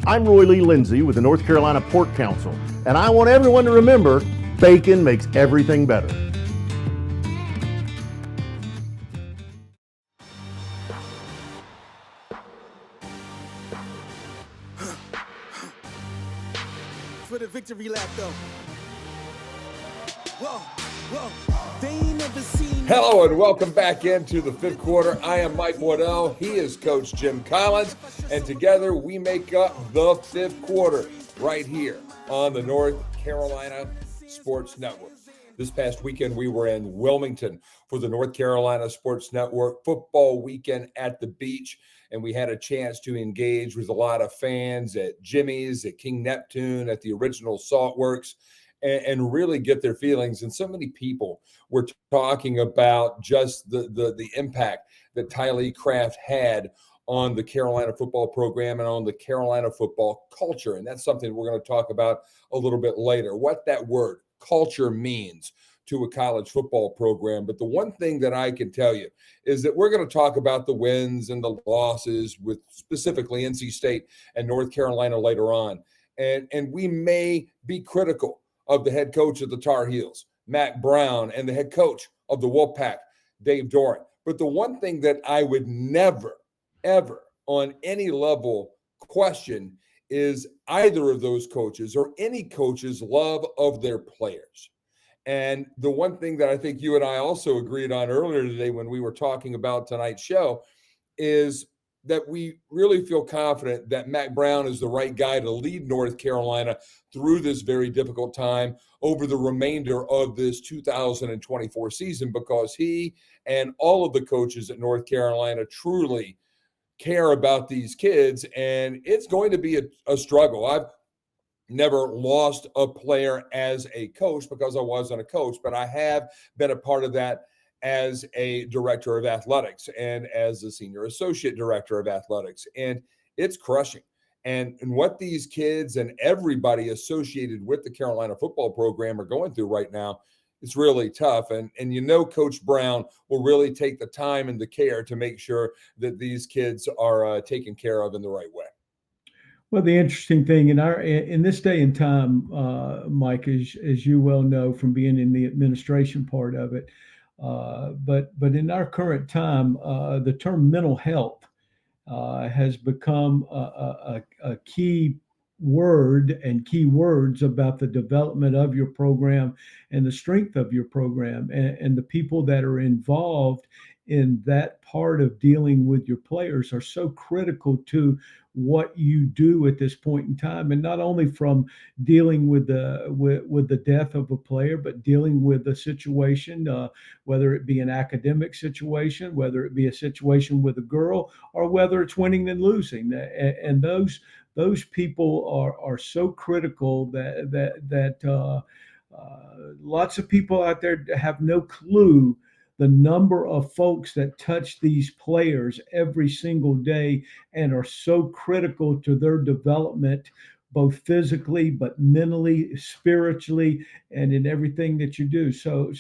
I'm Roy Lee Lindsay with the North Carolina Pork Council, and I want everyone to remember, bacon makes everything better. For the victory lap, though. Whoa, whoa. They ain't never seen. Hello and welcome back into the fifth quarter. I am Mike Waddell. He is Coach Jim Collins. And together we make up the fifth quarter right here on the North Carolina Sports Network. This past weekend we were in Wilmington for the North Carolina Sports Network football weekend at the beach. And we had a chance to engage with a lot of fans at Jimmy's, at King Neptune, at the original Saltworks, and really get their feelings. And so many people were talking about just the impact that Tylee Craft had on the Carolina football program and on the Carolina football culture. And that's something we're going to talk about a little bit later, what that word culture means to a college football program. But the one thing that I can tell you is that we're going to talk about the wins and the losses with specifically NC State and North Carolina later on. And we may be critical of the head coach of the Tar Heels, Matt Brown, and the head coach of the Wolfpack, Dave Doran. But the one thing that I would never, ever on any level question is either of those coaches or any coach's love of their players. And the one thing that I think you and I also agreed on earlier today when we were talking about tonight's show is that we really feel confident that Matt Brown is the right guy to lead North Carolina through this very difficult time over the remainder of this 2024 season, because he and all of the coaches at North Carolina truly care about these kids. And it's going to be a struggle. I've never lost a player as a coach because I wasn't a coach, but I have been a part of that as a director of athletics and as a senior associate director of athletics. And it's crushing. And what these kids and everybody associated with the Carolina football program are going through right now, it's really tough. And you know, Coach Brown will really take the time and the care to make sure that these kids are taken care of in the right way. Well, the interesting thing in this day and time, Mike, as you well know from being in the administration part of it, but in our current time, the term mental health has become a key word and key words about the development of your program and the strength of your program, and the people that are involved in that part of dealing with your players are so critical to what you do at this point in time. And not only from dealing with the death of a player, but dealing with a situation, whether it be an academic situation, whether it be a situation with a girl, or whether it's winning and losing. And those people are so critical that lots of people out there have no clue the number of folks that touch these players every single day and are so critical to their development, both physically, but mentally, spiritually, and in everything that you do. So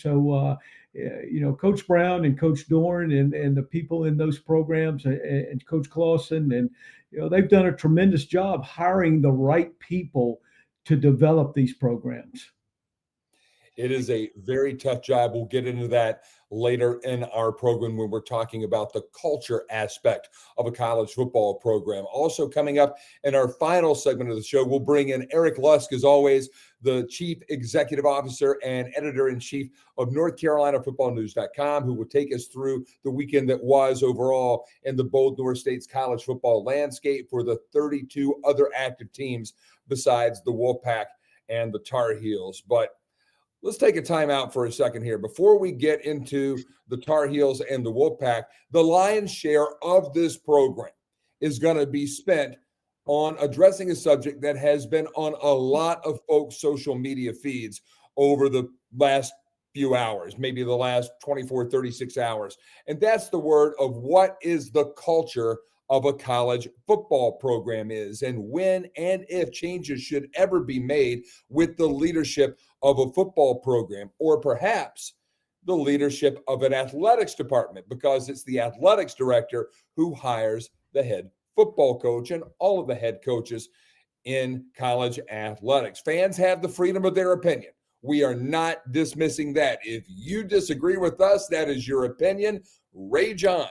you know, Coach Brown and Coach Doran and the people in those programs and Coach Clausen, and, you know, they've done a tremendous job hiring the right people to develop these programs. It is a very tough job. We'll get into that later in our program when we're talking about the culture aspect of a college football program. Also coming up in our final segment of the show, we'll bring in Eric Lusk, as always, the Chief Executive Officer and Editor-in-Chief of NorthCarolinaFootballNews.com, who will take us through the weekend that was overall in the Bold North State's college football landscape for the 32 other active teams besides the Wolfpack and the Tar Heels. But let's take a time out for a second here. Before we get into the Tar Heels and the Wolfpack, the lion's share of this program is going to be spent on addressing a subject that has been on a lot of folks' social media feeds over the last few hours, maybe the last 24, 36 hours. And that's the word of what is the culture of a college football program is, and when and if changes should ever be made with the leadership of a football program, or perhaps the leadership of an athletics department, because it's the athletics director who hires the head football coach and all of the head coaches in college athletics. Fans have the freedom of their opinion. We are not dismissing that. If you disagree with us, that is your opinion. Rage on.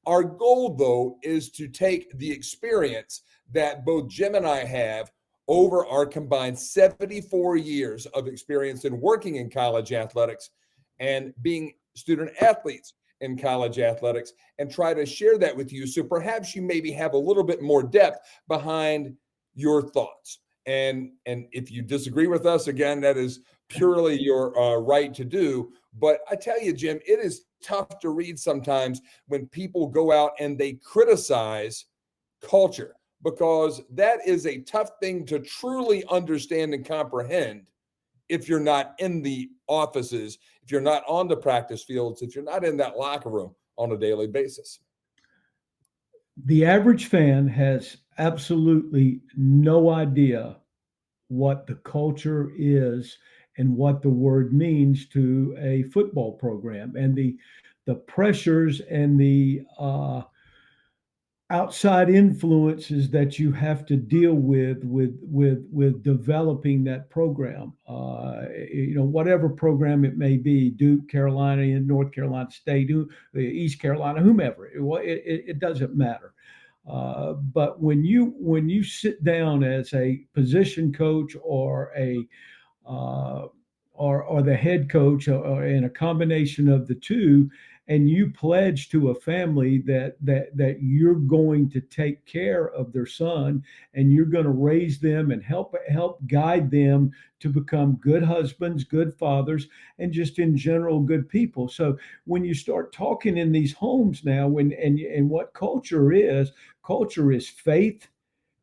Our goal, though, is to take the experience that both Jim and I have over our combined 74 years of experience in working in college athletics and being student athletes in college athletics, and try to share that with you so perhaps you maybe have a little bit more depth behind your thoughts. And if you disagree with us, again, that is purely your right to do. But I tell you, Jim, it is tough to read sometimes when people go out and they criticize culture, because that is a tough thing to truly understand and comprehend if you're not in the offices, if you're not on the practice fields, if you're not in that locker room on a daily basis. The average fan has absolutely no idea what the culture is and what the word means to a football program, and the pressures and the outside influences that you have to deal with developing that program. Whatever program it may be, Duke, Carolina, and North Carolina State, East Carolina, whomever, it doesn't matter. But when you sit down as a position coach or or the head coach, or in a combination of the two, and you pledge to a family that you're going to take care of their son, and you're going to raise them and help guide them to become good husbands, good fathers, and just in general good people. So when you start talking in these homes now, and what culture is faith.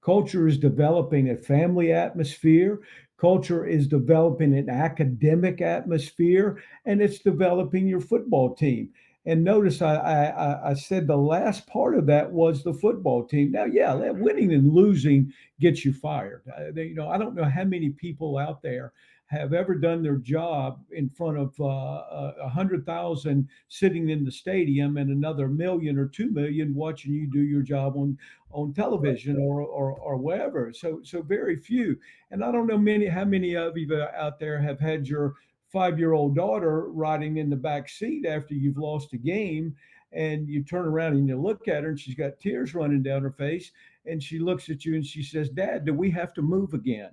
Culture is developing a family atmosphere. Culture is developing an academic atmosphere, and it's developing your football team. And notice I said the last part of that was the football team. Now, yeah, winning and losing gets you fired. I don't know how many people out there have ever done their job in front of 100,000 sitting in the stadium and another 1 million or 2 million watching you do your job on television or wherever. So very few. And I don't know how many of you out there have had your 5-year-old daughter riding in the back seat after you've lost a game, and you turn around and you look at her and she's got tears running down her face, and she looks at you and she says, "Dad, do we have to move again?"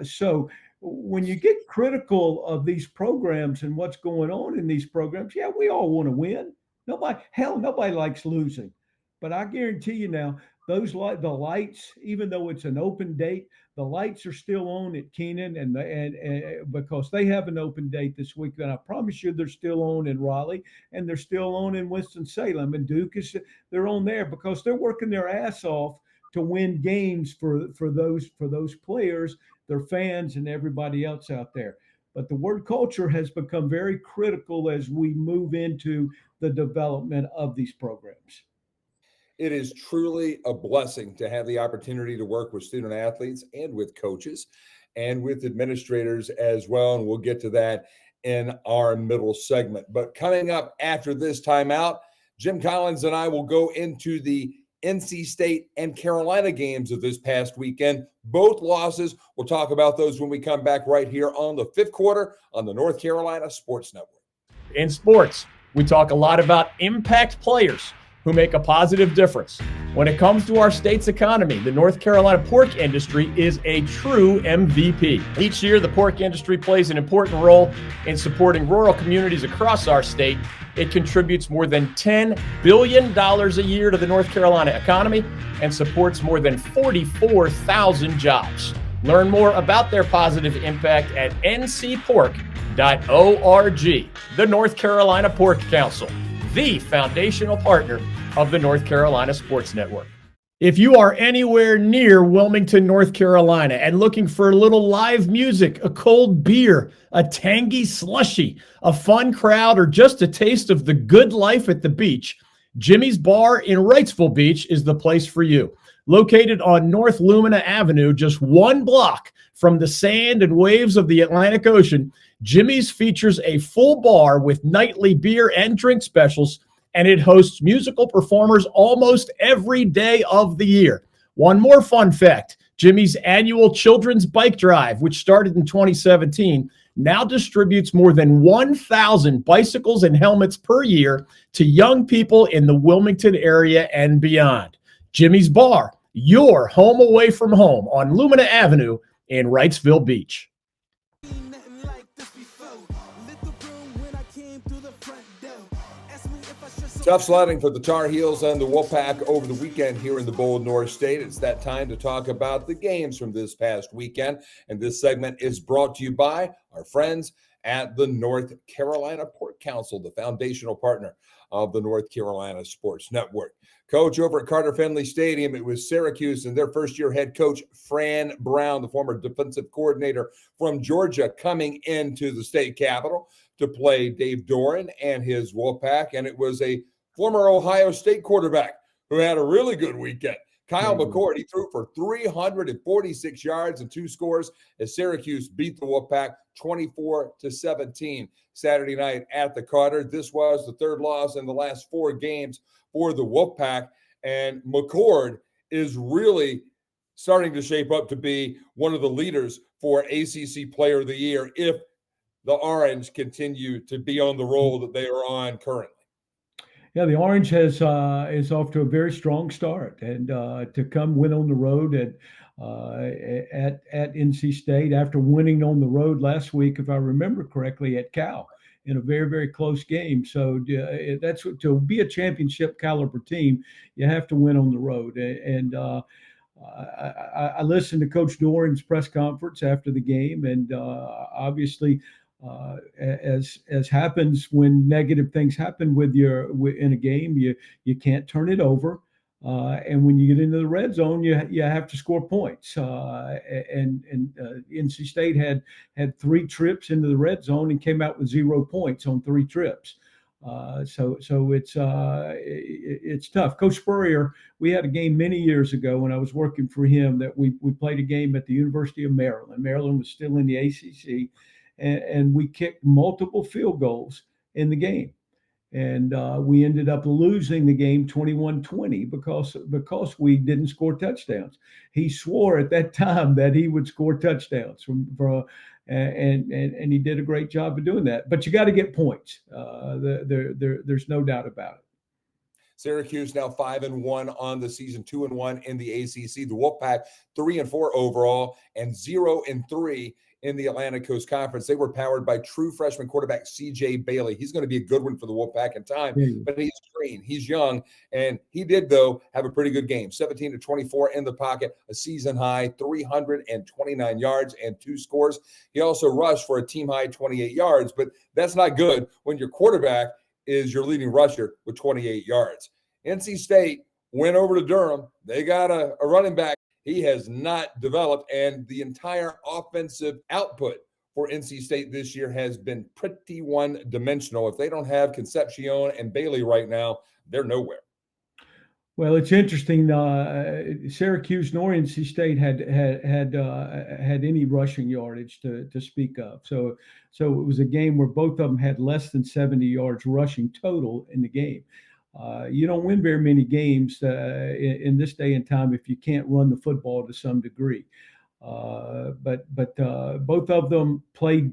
So when you get critical of these programs and what's going on in these programs, yeah, we all want to win. Nobody likes losing. But I guarantee you now, the lights, even though it's an open date, the lights are still on at Keenan, and because they have an open date this week, and I promise you they're still on in Raleigh, and they're still on in Winston-Salem, and Duke they're on there because they're working their ass off to win games for those players, their fans, and everybody else out there. But the word culture has become very critical as we move into the development of these programs. It is truly a blessing to have the opportunity to work with student athletes and with coaches and with administrators as well. And we'll get to that in our middle segment. But coming up after this timeout, Jim Collins and I will go into the NC State and Carolina games of this past weekend. Both losses. We'll talk about those when we come back right here on the fifth quarter on the North Carolina Sports Network. In sports, we talk a lot about impact players who make a positive difference. When it comes to our state's economy, the North Carolina pork industry is a true MVP. Each year, the pork industry plays an important role in supporting rural communities across our state. It contributes more than $10 billion a year to the North Carolina economy and supports more than 44,000 jobs. Learn more about their positive impact at ncpork.org. The North Carolina Pork Council, the foundational partner of the North Carolina Sports Network. If you are anywhere near Wilmington, North Carolina, and looking for a little live music, a cold beer, a tangy slushie, a fun crowd, or just a taste of the good life at the beach, Jimmy's Bar in Wrightsville Beach is the place for you. Located on North Lumina Avenue, just 1 block from the sand and waves of the Atlantic Ocean, Jimmy's features a full bar with nightly beer and drink specials, and it hosts musical performers almost every day of the year. One more fun fact, Jimmy's annual children's bike drive, which started in 2017, now distributes more than 1,000 bicycles and helmets per year to young people in the Wilmington area and beyond. Jimmy's Bar, your home away from home on Lumina Avenue in Wrightsville Beach. Nothing like this before. Lit the room when I came through the front door. Ask me if I should Tough sledding for the Tar Heels and the Wolfpack over the weekend here in the bold North State. It's that time to talk about the games from this past weekend. And this segment is brought to you by our friends at the North Carolina Port Council, the foundational partner of the North Carolina Sports Network. Coach, over at Carter Finley Stadium, it was Syracuse and their first-year head coach, Fran Brown, the former defensive coordinator from Georgia, coming into the state capitol to play Dave Doran and his Wolfpack. And it was a former Ohio State quarterback who had a really good weekend. Kyle McCord, he threw for 346 yards and 2 scores as Syracuse beat the Wolfpack 24-17 Saturday night at the Carter. This was the third loss in the last 4 games for the Wolfpack, and McCord is really starting to shape up to be one of the leaders for ACC Player of the Year if the Orange continue to be on the roll that they are on currently. Yeah, the Orange is off to a very strong start, and to come win on the road at NC State after winning on the road last week, if I remember correctly, at Cal in a very, very close game. So that's what, to be a championship caliber team, you have to win on the road. And I listened to Coach Doran's press conference after the game, and obviously, as happens when negative things happen in a game, you can't turn it over. And when you get into the red zone, you have to score points. And NC State had 3 trips into the red zone and came out with 0 points on 3 trips. So it's tough. Coach Spurrier, we had a game many years ago when I was working for him that we played a game at the University of Maryland. Maryland was still in the ACC, and we kicked multiple field goals in the game. And we ended up losing the game 21-20 because we didn't score touchdowns. He swore at that time that he would score touchdowns and he did a great job of doing that. But you got to get points. There's no doubt about it. Syracuse now 5-1 on the season, 2-1 in the ACC. The Wolfpack 3-4 overall and 0-3 in the Atlantic Coast Conference. They were powered by true freshman quarterback CJ Bailey. He's going to be a good one for the Wolfpack in time, but he's green, he's young, and he did, though, have a pretty good game. 17-24 in the pocket, a season high, 329 yards and 2 scores. He also rushed for a team high 28 yards, but that's not good when your quarterback is your leading rusher with 28 yards. NC State went over to Durham. They got a running back. He has not developed, and the entire offensive output for NC State this year has been pretty one-dimensional. If they don't have Concepcion and Bailey right now, they're nowhere. Well, it's interesting. Syracuse nor NC State had any rushing yardage to speak of. So it was a game where both of them had less than 70 yards rushing total in the game. You don't win very many games in this day and time if you can't run the football to some degree. But both of them played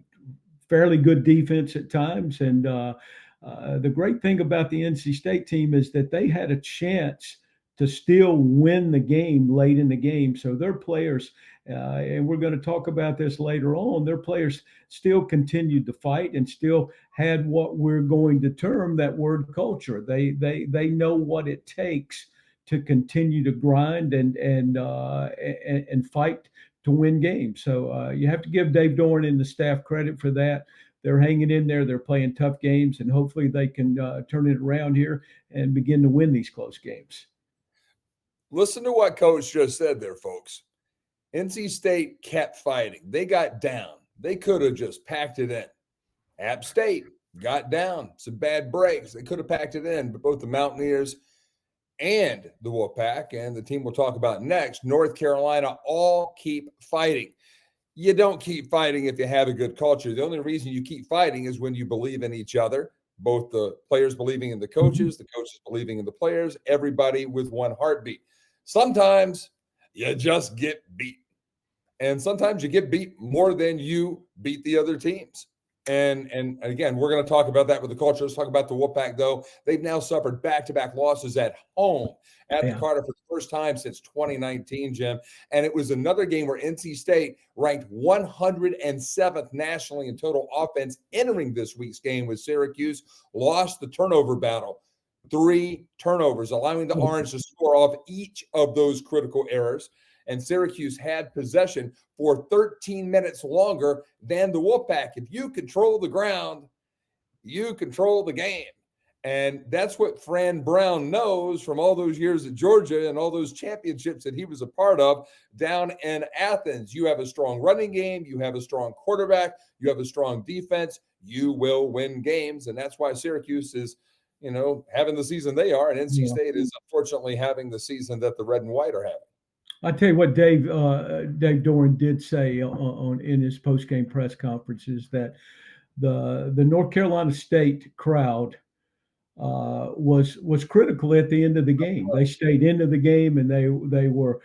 fairly good defense at times. And the great thing about the NC State team is that they had a chance to still win the game late in the game. So their players, and we're going to talk about this later on, their players still continued to fight and still had what we're going to term that word culture. They know what it takes to continue to grind and fight to win games. So you have to give Dave Doran and the staff credit for that. They're hanging in there. They're playing tough games, and hopefully they can turn it around here and begin to win these close games. Listen to what Coach just said there, folks. NC State kept fighting. They got down. They could have just packed it in. App State got down. Some bad breaks. They could have packed it in, but both the Mountaineers and the Wolfpack and the team we'll talk about next, North Carolina, all keep fighting. You don't keep fighting if you have a good culture. The only reason you keep fighting is when you believe in each other, both the players believing in the coaches believing in the players, everybody with one heartbeat. Sometimes You just get beat. And sometimes you get beat more than you beat the other teams. And again, we're going to talk about that with the culture. Let's talk about the Wolfpack, though. They've now suffered back-to-back losses at home at the Carter for the first time since 2019, Jim. And it was another game where NC State ranked 107th nationally in total offense entering this week's game with Syracuse, lost the turnover battle. 3 turnovers, allowing the Orange to score off each of those critical errors. And Syracuse had possession for 13 minutes longer than the Wolfpack. If you control the ground, you control the game. And that's what Fran Brown knows from all those years at Georgia and all those championships that he was a part of down in Athens. You have a strong running game. You have a strong quarterback. You have a strong defense. You will win games. And that's why Syracuse is, having the season they are. And NC State is unfortunately having the season that the red and white are having. I tell you what, Dave Doran did say in his post-game press conferences that the North Carolina State crowd was critical at the end of the game. They stayed into the game and they were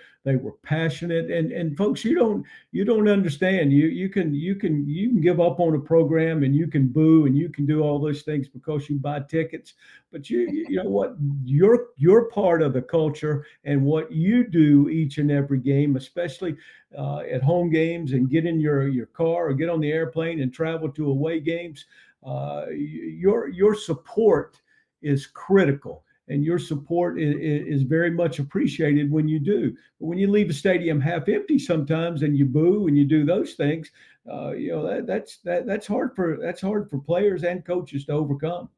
passionate. And folks, you don't understand. You can give up on a program and you can boo and you can do all those things because you buy tickets. But you know what? You're part of the culture, and what you do each and every game, especially at home games, and get in your car or get on the airplane and travel to away games. Your support is critical, and your support is very much appreciated when you do. But when you leave a stadium half empty sometimes and you boo and you do those things, that's hard for players and coaches to overcome.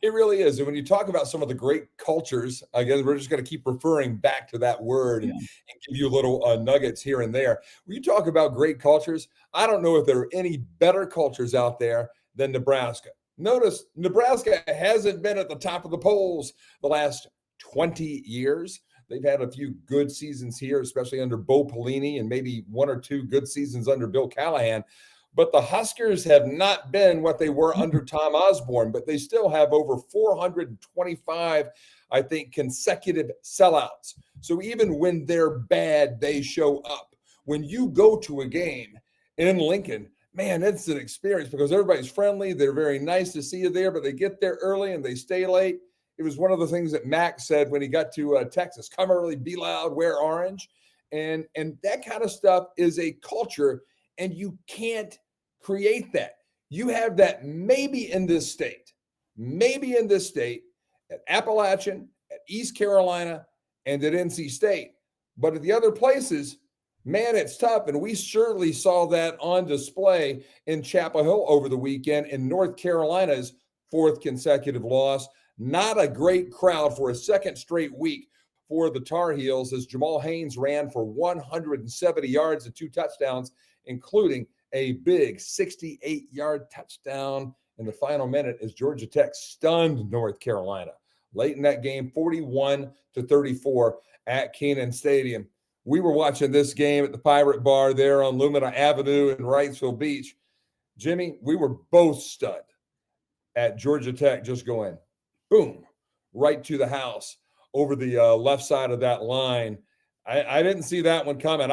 It really is. And when you talk about some of the great cultures, again, we're just going to keep referring back to that word and give you little nuggets here and there. When you talk about great cultures, I don't know if there are any better cultures out there than Nebraska. Notice Nebraska hasn't been at the top of the polls the last 20 years. They've had a few good seasons here, especially under Bo Pelini, and maybe 1 or 2 good seasons under Bill Callahan. But the Huskers have not been what they were under Tom Osborne, but they still have over 425, I think, consecutive sellouts. So even when they're bad, they show up. When you go to a game in Lincoln, man, it's an experience because everybody's friendly. They're very nice to see you there, but they get there early and they stay late. It was one of the things that Mac said when he got to Texas: come early, be loud, wear orange. And that kind of stuff is a culture, and you can't create that. You have that maybe in this state, at Appalachian, at East Carolina, and at NC State. But at the other places, man, it's tough. And we certainly saw that on display in Chapel Hill over the weekend in North Carolina's 4th consecutive loss. Not a great crowd for a second straight week for the Tar Heels, as Jamal Haynes ran for 170 yards and 2 touchdowns, including a big 68-yard touchdown in the final minute as Georgia Tech stunned North Carolina late in that game, 41-34 at Kenan Stadium. We were watching this game at the Pirate Bar there on Lumina Avenue in Wrightsville Beach. Jimmy, we were both stunned at Georgia Tech just going, boom, right to the house over the left side of that line. I didn't see that one coming.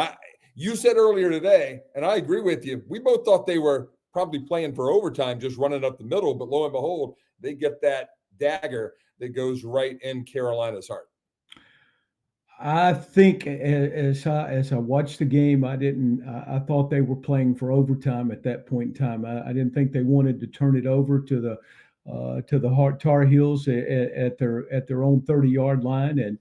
You said earlier today, and I agree with you, we both thought they were probably playing for overtime, just running up the middle, but lo and behold, they get that dagger that goes right in Carolina's heart. I think as I watched the game, I thought they were playing for overtime at that point in time. I didn't think they wanted to turn it over to the Tar Heels at their own 30-yard line, and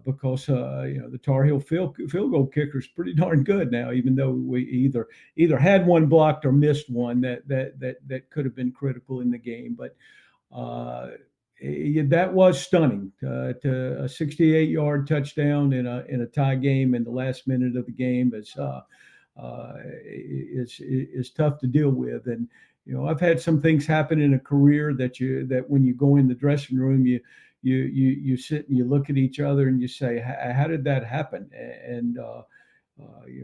because the Tar Heel field goal kicker is pretty darn good now, even though we either had one blocked or missed one that could have been critical in the game. But that was stunning, to a 68-yard touchdown in a tie game in the last minute of the game is tough to deal with. And I've had some things happen in a career that when you go in the dressing room, you sit and you look at each other and you say, how did that happen? And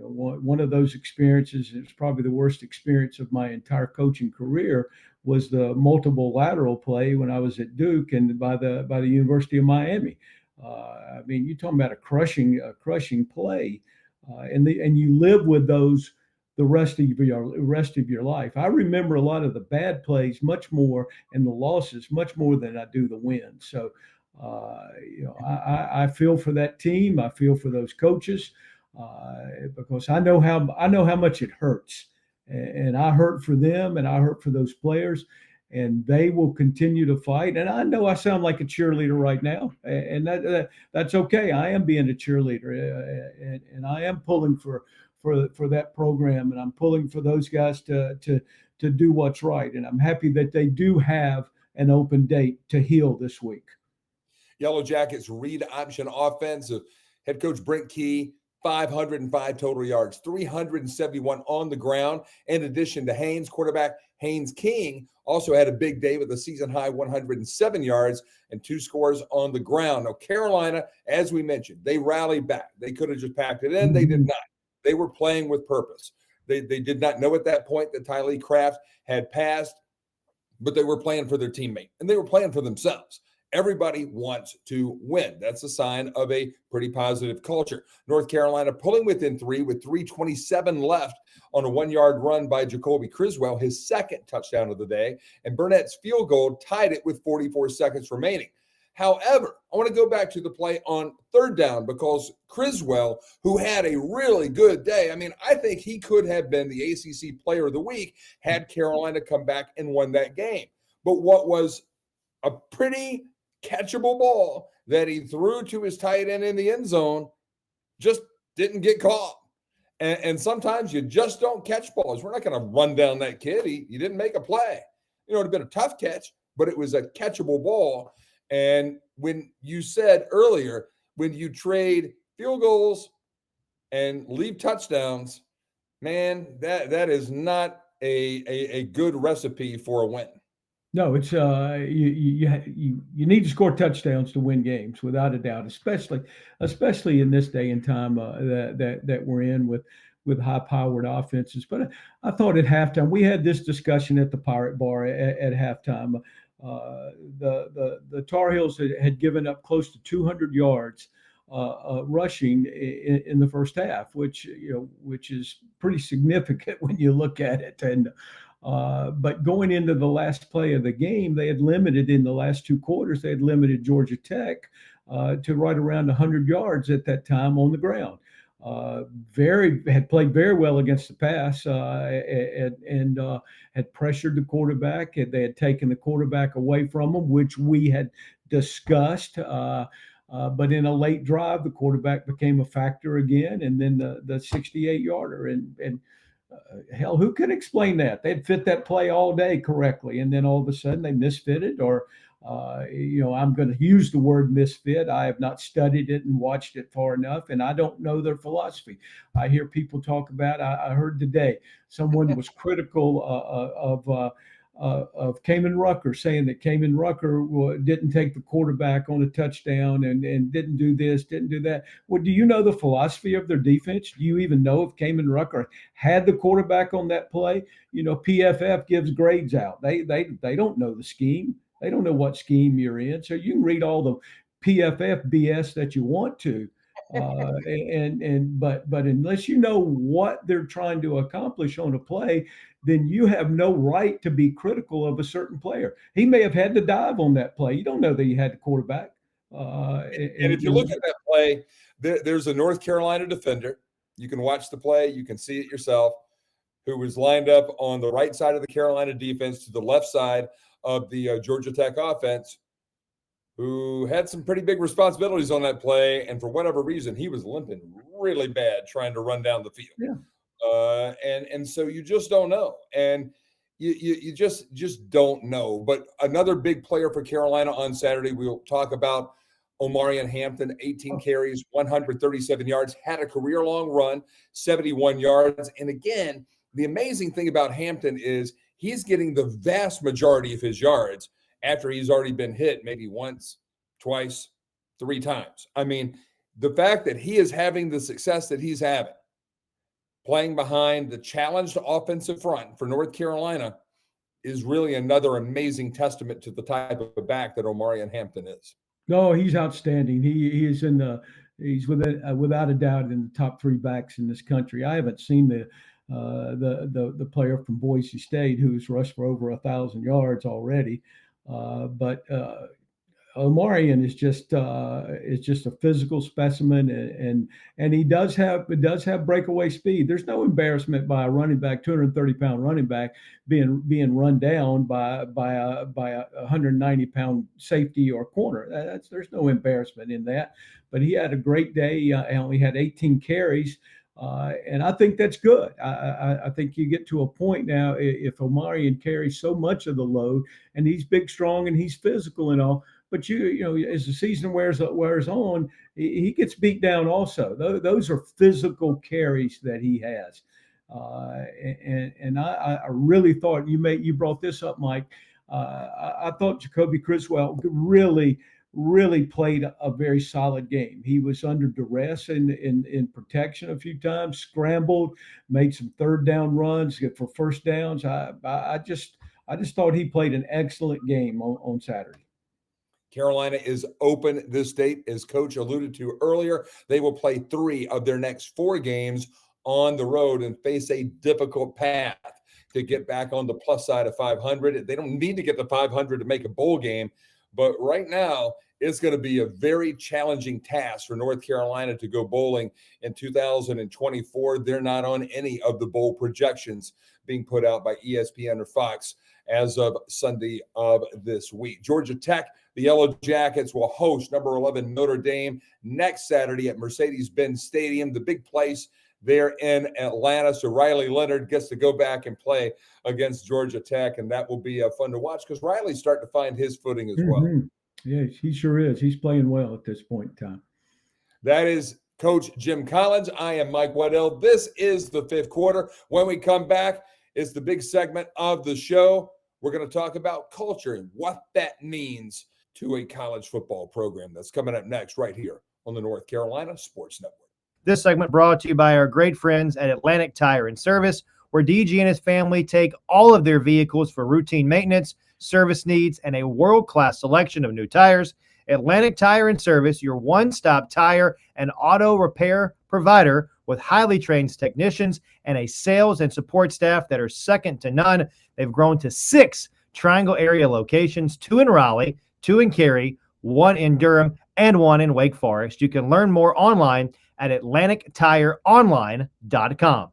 one of those experiences, it's probably the worst experience of my entire coaching career, was the multiple lateral play when I was at Duke and by the University of Miami. I mean, you're talking about a crushing play, and you live with those the rest of your life. I remember a lot of the bad plays much more and the losses much more than I do the wins. So, I feel for that team. I feel for those coaches because I know how much it hurts, and I hurt for them, and I hurt for those players, and they will continue to fight. And I know I sound like a cheerleader right now, and that's okay. I am being a cheerleader, and I am pulling for that program, and I'm pulling for those guys to do what's right. And I'm happy that they do have an open date to heal this week. Yellow Jackets read option offense of head coach Brent Key, 505 total yards, 371 on the ground. In addition to Haynes, quarterback Haynes King also had a big day with a season-high 107 yards and 2 scores on the ground. Now, Carolina, as we mentioned, they rallied back. They could have just packed it in. They did not. They were playing with purpose. They did not know at that point that Tylee Kraft had passed, but they were playing for their teammate, and they were playing for themselves. Everybody wants to win. That's a sign of a pretty positive culture. North Carolina pulling within 3 with 3:27 left on a 1-yard run by Jacoby Criswell, his second touchdown of the day, and Burnett's field goal tied it with 44 seconds remaining. However, I want to go back to the play on 3rd down because Criswell, who had a really good day, I mean, I think he could have been the ACC Player of the Week had Carolina come back and won that game. But what was a pretty catchable ball that he threw to his tight end in the end zone just didn't get caught. And sometimes you just don't catch balls. We're not going to run down that kid. He didn't make a play. It would have been a tough catch, but it was a catchable ball. And when you said earlier, when you trade field goals and leave touchdowns, man, that is not a good recipe for a win. No, it's you need to score touchdowns to win games without a doubt, especially in this day and time that we're in with high-powered offenses. But I thought at halftime we had this discussion at the Pirate Bar at halftime. The Tar Heels had given up close to 200 yards rushing in the first half, which is pretty significant when you look at it. And but going into the last play of the game, they had limited in the last 2 quarters. They had limited Georgia Tech to right around 100 yards at that time on the ground. Had played very well against the pass and had pressured the quarterback. They had taken the quarterback away from them, which we had discussed. But in a late drive, the quarterback became a factor again, and then the 68-yarder. And hell, who can explain that? They'd fit that play all day correctly, and then all of a sudden they misfitted, or I'm going to use the word misfit. I have not studied it and watched it far enough, and I don't know their philosophy. I hear people talk about. I heard today someone was critical of Kamen Rucker, saying that Kamen Rucker didn't take the quarterback on a touchdown and didn't do this, didn't do that. Well, do you know the philosophy of their defense? Do you even know if Kamen Rucker had the quarterback on that play? PFF gives grades out. They don't know the scheme. They don't know what scheme you're in. So you can read all the PFF BS that you want to. But unless you know what they're trying to accomplish on a play, then you have no right to be critical of a certain player. He may have had to dive on that play. You don't know that he had the quarterback. And if you look at that play, there's a North Carolina defender. You can watch the play. You can see it yourself, who was lined up on the right side of the Carolina defense to the left side of the Georgia Tech offense, who had some pretty big responsibilities on that play. And for whatever reason, he was limping really bad trying to run down the field. Yeah. And so you just don't know. And you just don't know. But another big player for Carolina on Saturday, we'll talk about Omarion Hampton, 18 carries, 137 yards, had a career-long run, 71 yards. And again, the amazing thing about Hampton is he's getting the vast majority of his yards after he's already been hit maybe once, twice, 3 times. I mean, the fact that he is having the success that he's having, playing behind the challenged offensive front for North Carolina, is really another amazing testament to the type of back that Omarion Hampton is. No, he's outstanding. He is he's without a doubt in the top three backs in this country. I haven't seen the player from Boise State who's rushed for over 1,000 yards already, but Omarion is just a physical specimen, and he does have breakaway speed. There's no embarrassment by a running back, 230-pound running back, being run down by a 190-pound safety or corner. There's no embarrassment in that. But he had a great day. He only had 18 carries. And I think that's good. I think you get to a point now, if Omarion carries so much of the load, and he's big, strong, and he's physical and all, but you know, as the season wears on, he gets beat down also. Those are physical carries that he has. And I really thought you brought this up, Mike. I thought Jacoby Criswell really played a very solid game. He was under duress in protection a few times, scrambled, made some third down runs for first downs. I just thought he played an excellent game on Saturday. Carolina is open this date, as Coach alluded to earlier. They will play 3 of their next 4 games on the road and face a difficult path to get back on the plus side of 500. They don't need to get to 500 to make a bowl game, but right now it's going to be a very challenging task for North Carolina to go bowling in 2024. They're not on any of the bowl projections being put out by ESPN or Fox as of Sunday of this week. Georgia Tech, the Yellow Jackets, will host number 11 Notre Dame next Saturday at Mercedes-Benz Stadium, the big place there in Atlanta. So Riley Leonard gets to go back and play against Georgia Tech, and that will be fun to watch because Riley's starting to find his footing as well. Yeah, he sure is. He's playing well at this point in time. That is Coach Jim Collins. I am Mike Waddell. This is the 5th quarter. When we come back, it's the big segment of the show. We're going to talk about culture and what that means to a college football program. That's coming up next right here on the North Carolina Sports Network. This segment brought to you by our great friends at Atlantic Tire and Service, where DG and his family take all of their vehicles for routine maintenance, service needs, and a world-class selection of new tires. Atlantic Tire and Service, your one-stop tire and auto repair provider with highly trained technicians and a sales and support staff that are second to none. They've grown to 6 Triangle area locations, 2 in Raleigh, 2 in Cary, 1 in Durham, and 1 in Wake Forest. You can learn more online at AtlanticTireOnline.com.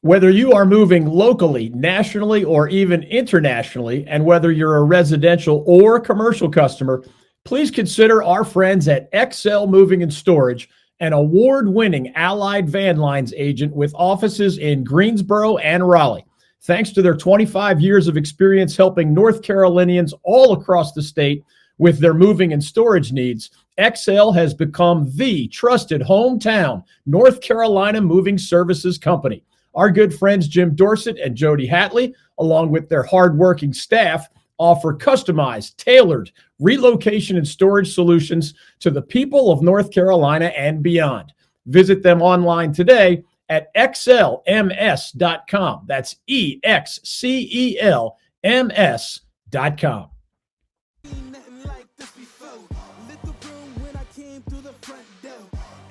Whether you are moving locally, nationally, or even internationally, and whether you're a residential or commercial customer, please consider our friends at XL Moving and Storage, an award-winning Allied Van Lines agent with offices in Greensboro and Raleigh. Thanks to their 25 years of experience helping North Carolinians all across the state with their moving and storage needs, XL has become the trusted hometown North Carolina moving services company. Our good friends Jim Dorsett and Jody Hatley, along with their hardworking staff, offer customized, tailored relocation and storage solutions to the people of North Carolina and beyond. Visit them online today at xlms.com. That's EXCELMS.com. Nothing like this before. Lit the room when I came through the front door.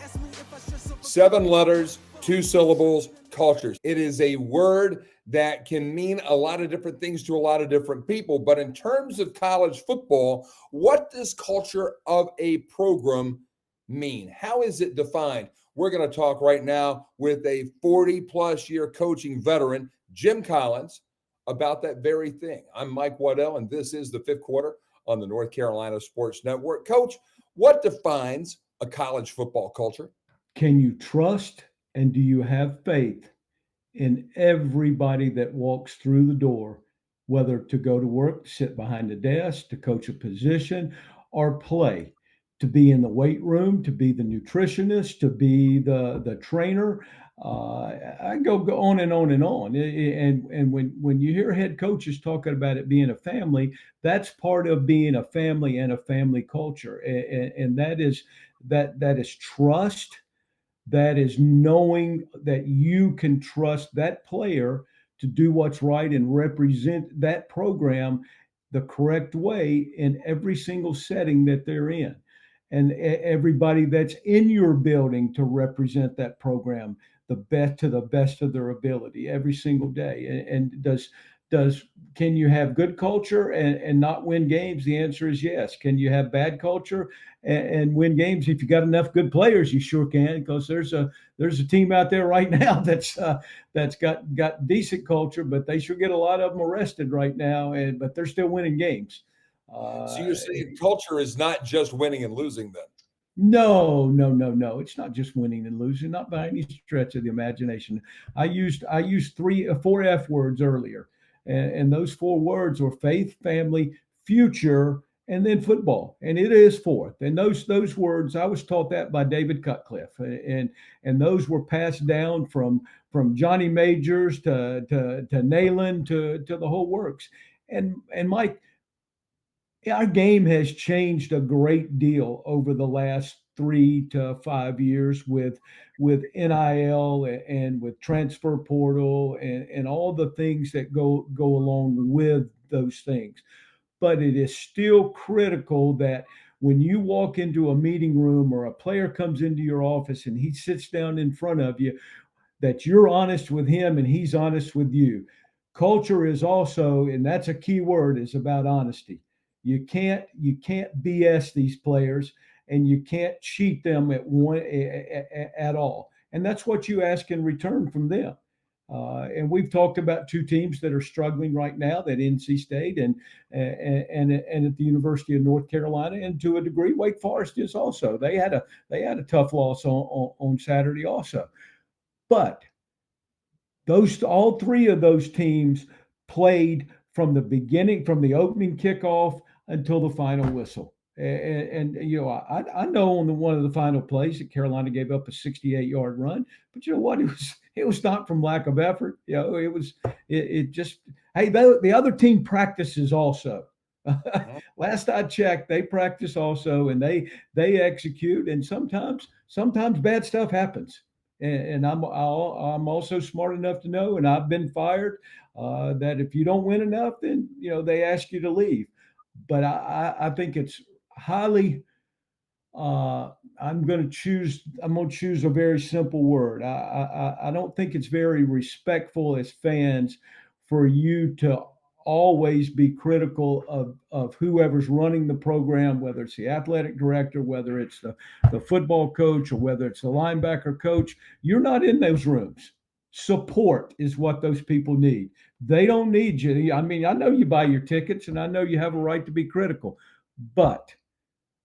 Ask me if I should 7 letters, 2 syllables, cultures. It is a word that can mean a lot of different things to a lot of different people. But in terms of college football, what does culture of a program mean? How is it defined? We're going to talk right now with a 40-plus year coaching veteran, Jim Collins, about that very thing. I'm Mike Waddell, and this is the 5th quarter on the North Carolina Sports Network. Coach, what defines a college football culture? Can you trust and do you have faith in everybody that walks through the door, whether to go to work, sit behind a desk, to coach a position, or play, to be in the weight room, to be the nutritionist, to be the trainer? I go on and on and on. And when you hear head coaches talking about it being a family, that's part of being a family and a family culture. And that is trust. That is knowing that you can trust that player to do what's right and represent that program the correct way in every single setting that they're in, and everybody that's in your building to represent that program the best of their ability every single day. And can you have good culture and not win games? The answer is yes. Can you have bad culture and win games? If you got enough good players, you sure can, because there's a team out there right now that's got decent culture, but they sure get a lot of them arrested right now, but they're still winning games. So you're saying culture is not just winning and losing then? No. It's not just winning and losing, not by any stretch of the imagination. I used 4 F words earlier, and those 4 words were faith, family, future, and then football. And it is fourth. And those words, I was taught that by David Cutcliffe, and those were passed down from Johnny Majors to Nayland to the whole works. And Mike, our game has changed a great deal over the last 3 to 5 years with NIL and with transfer portal and all the things that go along with those things. But it is still critical that when you walk into a meeting room or a player comes into your office and he sits down in front of you, that you're honest with him and he's honest with you. Culture is also, and that's a key word, is about honesty. You can't BS these players, and you can't cheat them at all. And that's what you ask in return from them. And we've talked about 2 teams that are struggling right now, that NC State and at the University of North Carolina, and to a degree, Wake Forest is also. They had a tough loss on Saturday also. But all 3 of those teams played from the beginning, from the opening kickoff until the final whistle. And you know, I know on one of the final plays that Carolina gave up a 68-yard run, but you know what? It was not from lack of effort. You know, it just, hey, the other team practices also. Last I checked, they practice also, and they execute. And sometimes bad stuff happens. And I'm also smart enough to know, and I've been fired, that if you don't win enough, then you know they ask you to leave. But I think it's highly. I'm going to choose a very simple word. I don't think it's very respectful as fans for you to always be critical of whoever's running the program, whether it's the athletic director, whether it's the football coach, or whether it's the linebacker coach. You're not in those rooms. Support is what those people need. They don't need you. I mean, I know you buy your tickets, and I know you have a right to be critical, but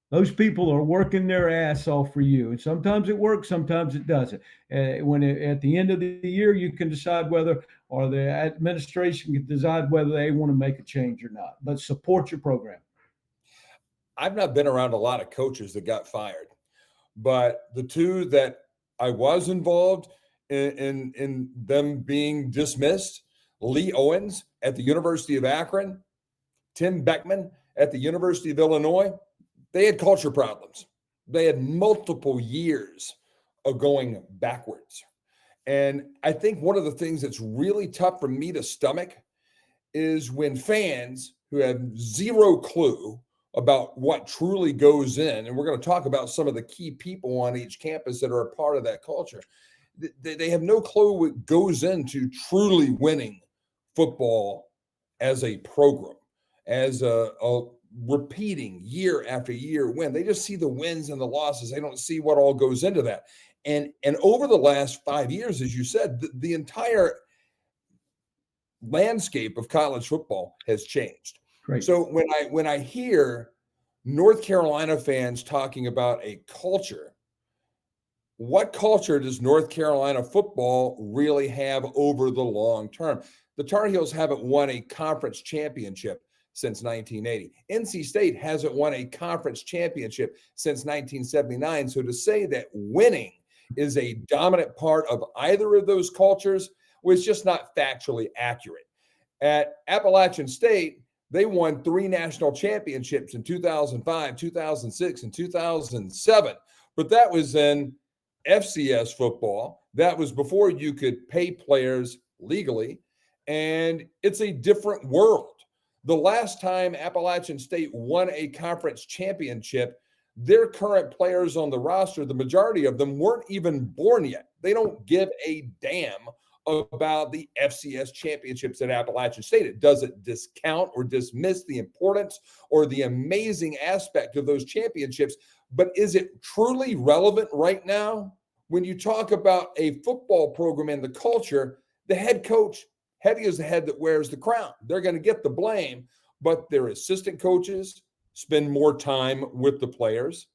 those people are working their ass off for you. And sometimes it works, sometimes it doesn't. At the end of the year, you can decide whether, or the administration can decide whether they want to make a change or not. But support your program. I've not been around a lot of coaches that got fired, but the 2 that I was involved in them being dismissed, Lee Owens at the University of Akron, Tim Beckman at the University of Illinois, they had culture problems. They had multiple years of going backwards. And I think one of the things that's really tough for me to stomach is when fans who have zero clue about what truly goes in, and we're going to talk about some of the key people on each campus that are a part of that culture, they have no clue what goes into truly winning football as a program, as a repeating year after year win. They just see the wins and the losses. They don't see what all goes into that. And over the last 5 years, as you said, the entire landscape of college football has changed. Great. So when I hear North Carolina fans talking about a culture, what culture does North Carolina football really have over the long term? The Tar Heels haven't won a conference championship since 1980. NC State hasn't won a conference championship since 1979. So to say that winning is a dominant part of either of those cultures was just not factually accurate. At Appalachian State, they won 3 national championships in 2005, 2006, and 2007. But that was in FCS football. That was before you could pay players legally. And it's a different world The last time Appalachian State won a conference championship, their current players on the roster, the majority of them weren't even born yet. They don't give a damn about the FCS championships at Appalachian State. It doesn't discount or dismiss the importance or the amazing aspect of those championships. But is it truly relevant right now? When you talk about a football program and the culture, the head coach, heavy is the head that wears the crown. They're going to get the blame, but their assistant coaches spend more time with the players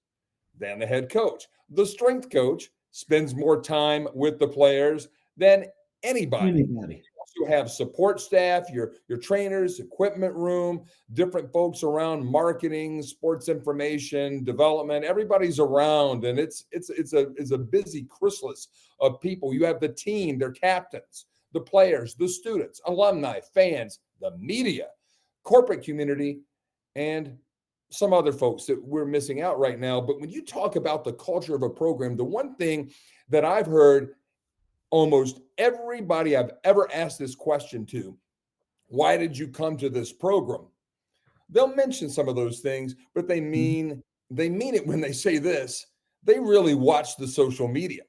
than the head coach. The strength coach spends more time with the players than anybody. You also have support staff, your trainers, equipment room, different folks around marketing, sports information, development. Everybody's around, and it's a busy chrysalis of people. You have the team, their captains, the players, the students, alumni, fans, the media, corporate community, and some other folks that we're missing out right now. But when you talk about the culture of a program, the one thing that I've heard almost everybody I've ever asked this question to, why did you come to this program? They'll mention some of those things, but they mean it when they say this. They really watch the social media.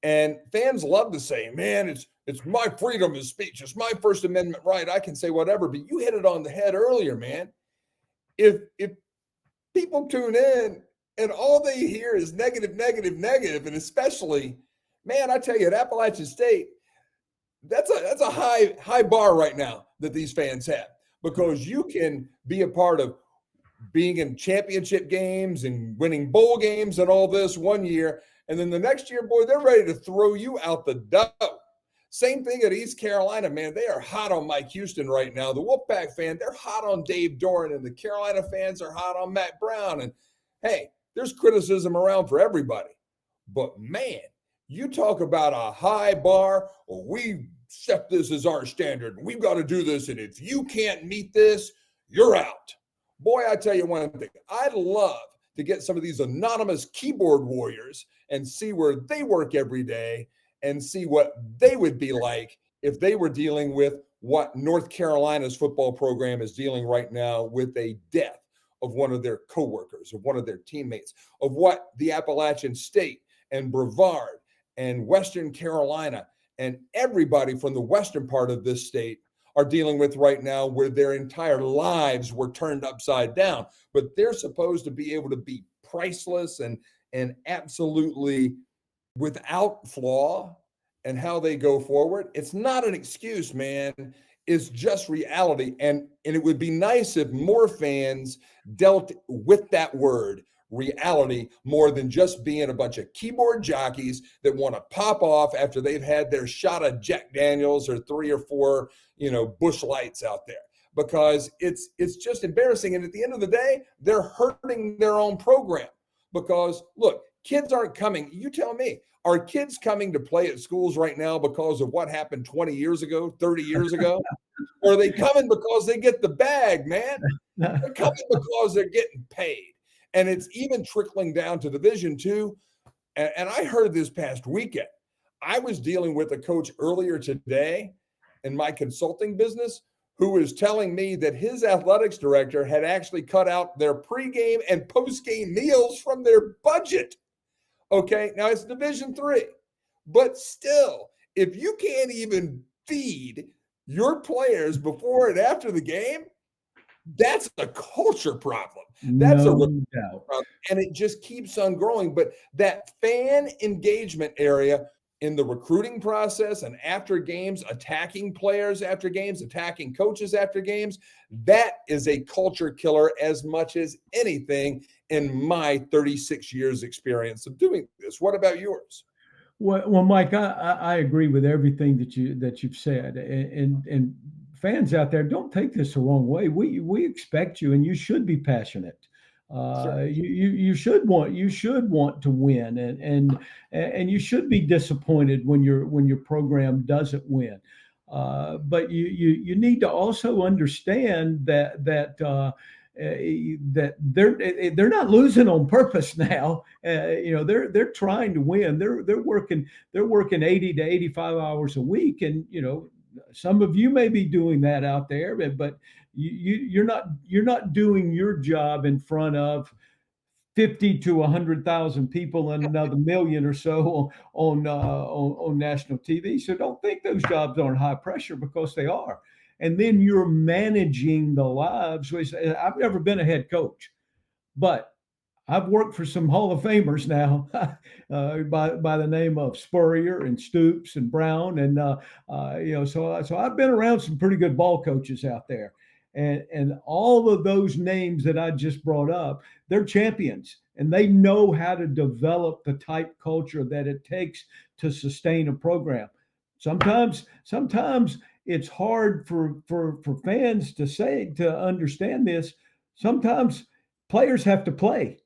And fans love to say, man, it's my freedom of speech. It's my First Amendment right. I can say whatever. But you hit it on the head earlier, man. If people tune in and all they hear is negative, negative, negative, and especially, man, I tell you, at Appalachian State, that's a high bar right now that these fans have, because you can be a part of being in championship games and winning bowl games and all this one year, and then the next year, boy, they're ready to throw you out the door. Same thing at East Carolina, man. They are hot on Mike Houston right now. The Wolfpack fan, they're hot on Dave Doran, and the Carolina fans are hot on Matt Brown. And hey, there's criticism around for everybody. But man, you talk about a high bar, or we set this as our standard. We've got to do this, and if you can't meet this, you're out. Boy, I tell you one thing. I'd love to get some of these anonymous keyboard warriors and see where they work every day and see what they would be like if they were dealing with what North Carolina's football program is dealing right now with a death of one of their coworkers, of one of their teammates, of what the Appalachian State and Brevard and Western Carolina and everybody from the western part of this state are dealing with right now, where their entire lives were turned upside down. But they're supposed to be able to be priceless and absolutely without flaw and how they go forward. It's not an excuse, man. It's just reality. And it would be nice if more fans dealt with that word, reality, more than just being a bunch of keyboard jockeys that want to pop off after they've had their shot of Jack Daniels or 3 or 4, Busch Lights out there, because it's just embarrassing. And at the end of the day, they're hurting their own program, because look, kids aren't coming. You tell me, are kids coming to play at schools right now because of what happened 20 years ago, 30 years ago? Or are they coming because they get the bag, man? They're coming because they're getting paid. And it's even trickling down to Division II. And I heard this past weekend. I was dealing with a coach earlier today in my consulting business who was telling me that his athletics director had actually cut out their pregame and postgame meals from their budget. Okay, now it's Division III, but still, if you can't even feed your players before and after the game, that's a culture problem. That's no a doubt. problem, and it just keeps on growing. But that fan engagement area in the recruiting process and after games, attacking players after games, attacking coaches after games, that is a culture killer as much as anything in my 36 years experience of doing this. What about yours? Well, Mike, I agree with everything that you've said, and fans out there, don't take this the wrong way. We expect you, and you should be passionate. Sure. You should want to win, and you should be disappointed when your program doesn't win. But you need to also understand that they're not losing on purpose now. They're trying to win. They're working 80 to 85 hours a week, and some of you may be doing that out there, but you're not doing your job in front of 50 to 100,000 people and another million or so on national TV. So don't think those jobs aren't high pressure, because they are. And then you're managing the lives. I've never been a head coach, but I've worked for some Hall of Famers now by the name of Spurrier and Stoops and Brown. And, so I've been around some pretty good ball coaches out there. And all of those names that I just brought up, they're champions, and they know how to develop the type culture that it takes to sustain a program. Sometimes it's hard for fans to understand this. Sometimes players have to play.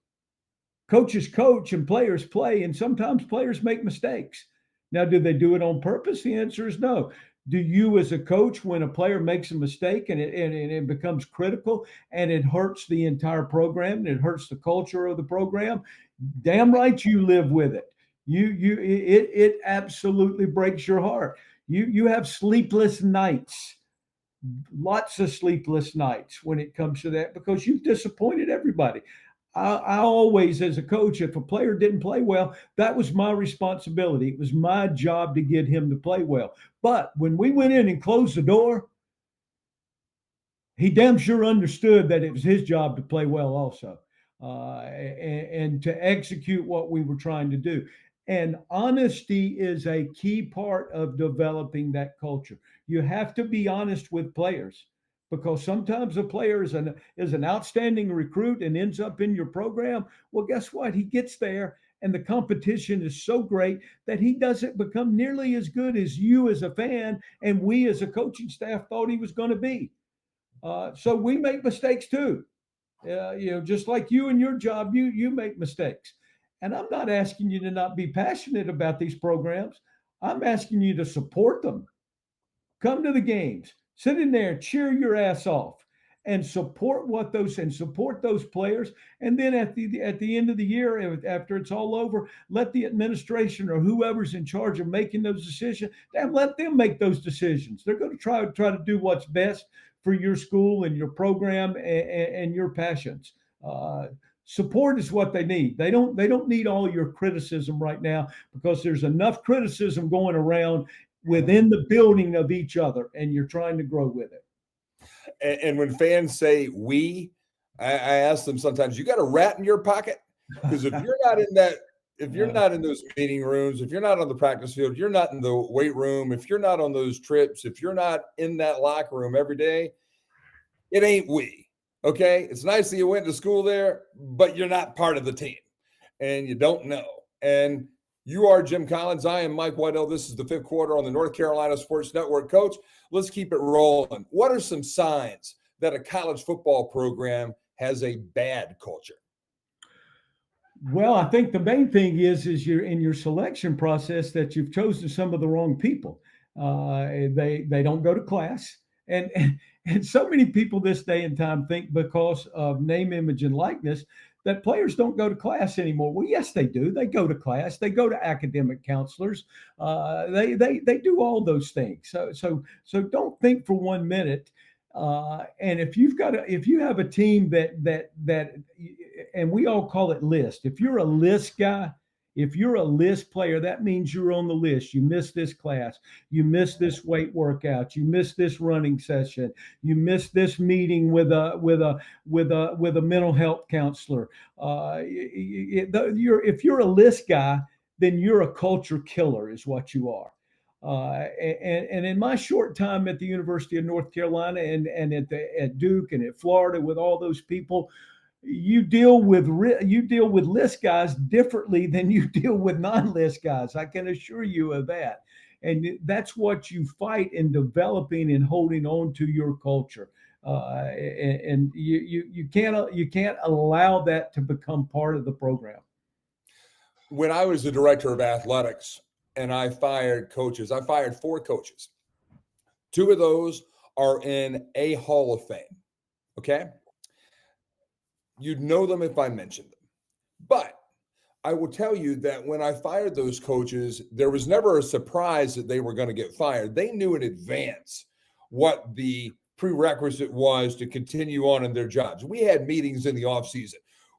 Coaches coach and players play, and sometimes players make mistakes. Now, do they do it on purpose? The answer is no. Do you, as a coach, when a player makes a mistake and it becomes critical and it hurts the entire program and it hurts the culture of the program, damn right you live with it. It absolutely breaks your heart. You have sleepless nights, lots of sleepless nights when it comes to that, because you've disappointed everybody. I always, as a coach, if a player didn't play well, that was my responsibility. It was my job to get him to play well. But when we went in and closed the door, he damn sure understood that it was his job to play well also, and to execute what we were trying to do. And honesty is a key part of developing that culture. You have to be honest with players, because sometimes a player is an outstanding recruit and ends up in your program. Well, guess what? He gets there and the competition is so great that he doesn't become nearly as good as you as a fan and we as a coaching staff thought he was going to be. So we make mistakes too. Just like you in your job, you make mistakes. And I'm not asking you to not be passionate about these programs. I'm asking you to support them. Come to the games. Sit in there, cheer your ass off, and support those players. And then at the end of the year, after it's all over, let the administration or whoever's in charge of making those decisions, let them make those decisions. They're going to try to do what's best for your school and your program and your passions. Support is what they need. They don't need all your criticism right now, because there's enough criticism going around within the building of each other, and you're trying to grow with it. And when fans say I ask them sometimes, you got a rat in your pocket? Because if you're not in that, if you're not in those meeting rooms, if you're not on the practice field, you're not in the weight room, if you're not on those trips, if you're not in that locker room every day, it ain't we. Okay? It's nice that you went to school there, but you're not part of the team and you don't know. And you are Jim Collins. I am Mike Waddell. This is the fifth quarter on the North Carolina Sports Network. Coach, let's keep it rolling. What are some signs that a college football program has a bad culture? Well, I think the main thing is you're in your selection process that you've chosen some of the wrong people. They don't go to class. And so many people this day and time think because of name, image, and likeness that players don't go to class anymore. Well, yes, they do. They go to class. They go to academic counselors. They do all those things. So don't think for 1 minute. And if you have a team that and we all call it list. If you're a list guy, if you're a list player, that means you're on the list. You missed this class. You missed this weight workout. You missed this running session. You missed this meeting with a mental health counselor. If you're a list guy, then you're a culture killer, is what you are. And in my short time at the University of North Carolina and at Duke and at Florida with all those people, you deal with list guys differently than you deal with non-list guys. I can assure you of that. And that's what you fight in developing and holding on to your culture. And you can't allow that to become part of the program. When I was the director of athletics and I fired coaches, I fired 4 coaches. 2 of those are in a Hall of Fame. Okay. You'd know them if I mentioned them. But I will tell you that when I fired those coaches, there was never a surprise that they were going to get fired. They knew in advance what the prerequisite was to continue on in their jobs. We had meetings in the offseason.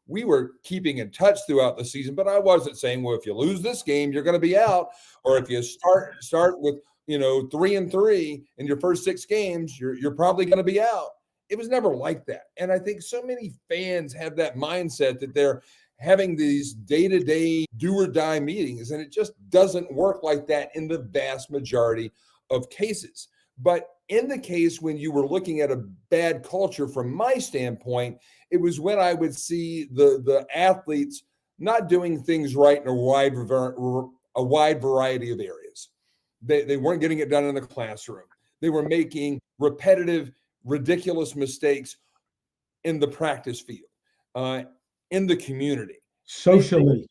We were keeping in touch throughout the season, but I wasn't saying, well, if you lose this game, you're going to be out. Or if you start with 3-3 in your first 6 games, you're probably going to be out. It was never like that. And I think so many fans have that mindset that they're having these day-to-day do-or-die meetings, and it just doesn't work like that in the vast majority of cases. But in the case when you were looking at a bad culture, from my standpoint, it was when I would see the athletes not doing things right in a wide variety of areas. They weren't getting it done in the classroom. They were making repetitive, ridiculous mistakes in the practice field, in the community, socially.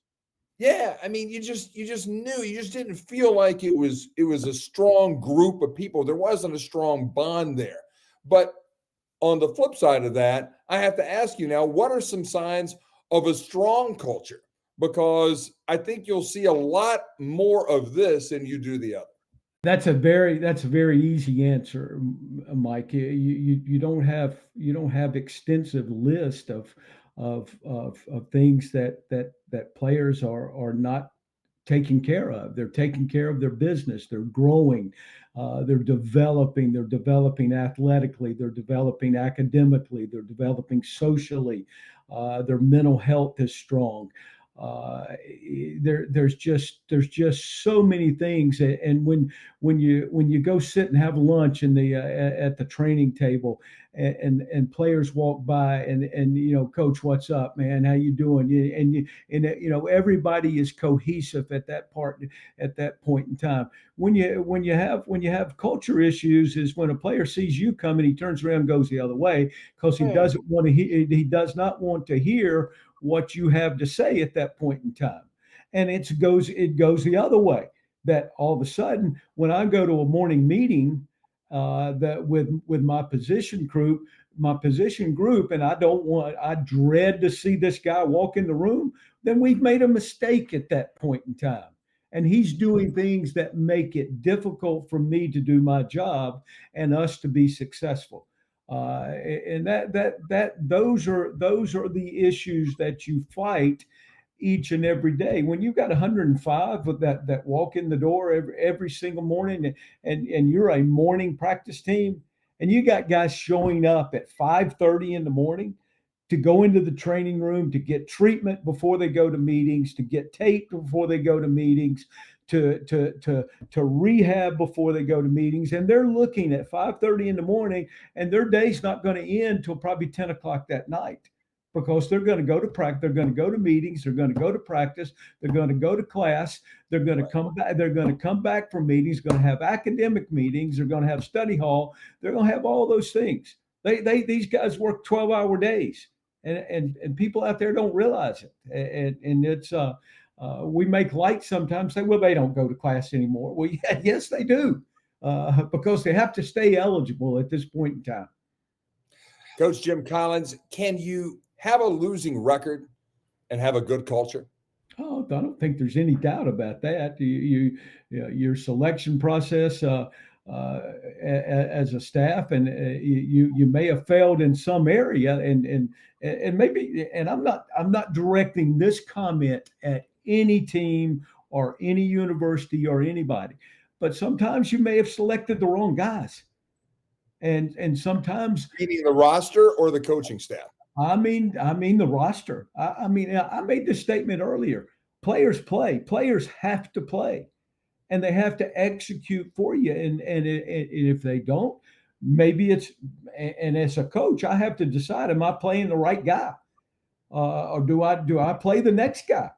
Yeah, I mean, you just knew, you just didn't feel like it was a strong group of people. There wasn't a strong bond there. But on the flip side of that, I have to ask you now, what are some signs of a strong culture? Because I think you'll see a lot more of this than you do the other. That's a very easy answer, Mike. You don't have extensive list of things that players are not taking care of. They're taking care of their business. They're growing. They're developing athletically. They're developing academically. They're developing socially. Their mental health is strong. There's just so many things, and when you go sit and have lunch in the at the training table, and players walk by, and coach, what's up, man, how you doing? And everybody is cohesive at that point in time. When you have culture issues is when a player sees you coming, he turns around and goes the other way because he does not want to hear what you have to say at that point in time. And it goes the other way, that all of a sudden when I go to a morning meeting that with my position group, and I dread to see this guy walk in the room, then we've made a mistake at that point in time. And he's doing things that make it difficult for me to do my job and us to be successful. And those are the issues that you fight each and every day. When you've got 105 that walk in the door every single morning, and you're a morning practice team, and you got guys showing up at 5:30 in the morning to go into the training room, to get treatment before they go to meetings, to get taped before they go to meetings, to rehab before they go to meetings, and they're looking at 5:30 in the morning, and their day's not going to end till probably 10 o'clock that night, because they're going to go to practice, they're going to go to meetings, they're going to go to practice, they're going to go to class, they're going to come back, they're going to come back from meetings, going to have academic meetings, they're going to have study hall, they're going to have all those things. These guys work 12-hour days, and people out there don't realize it, and it's we make light sometimes, say, well, they don't go to class anymore. Well, yeah, yes, they do, because they have to stay eligible at this point in time. Coach Jim Collins, can you have a losing record and have a good culture? Oh, I don't think there's any doubt about that. Your selection process as a staff, and you may have failed in some area, and maybe, and I'm not directing this comment at any team or any university or anybody, but sometimes you may have selected the wrong guys, and sometimes, meaning the roster or the coaching staff. I mean the roster. I made this statement earlier. Players play. Players have to play, and they have to execute for you. And if they don't, maybe it's. And as a coach, I have to decide: am I playing the right guy, or do I play the next guy?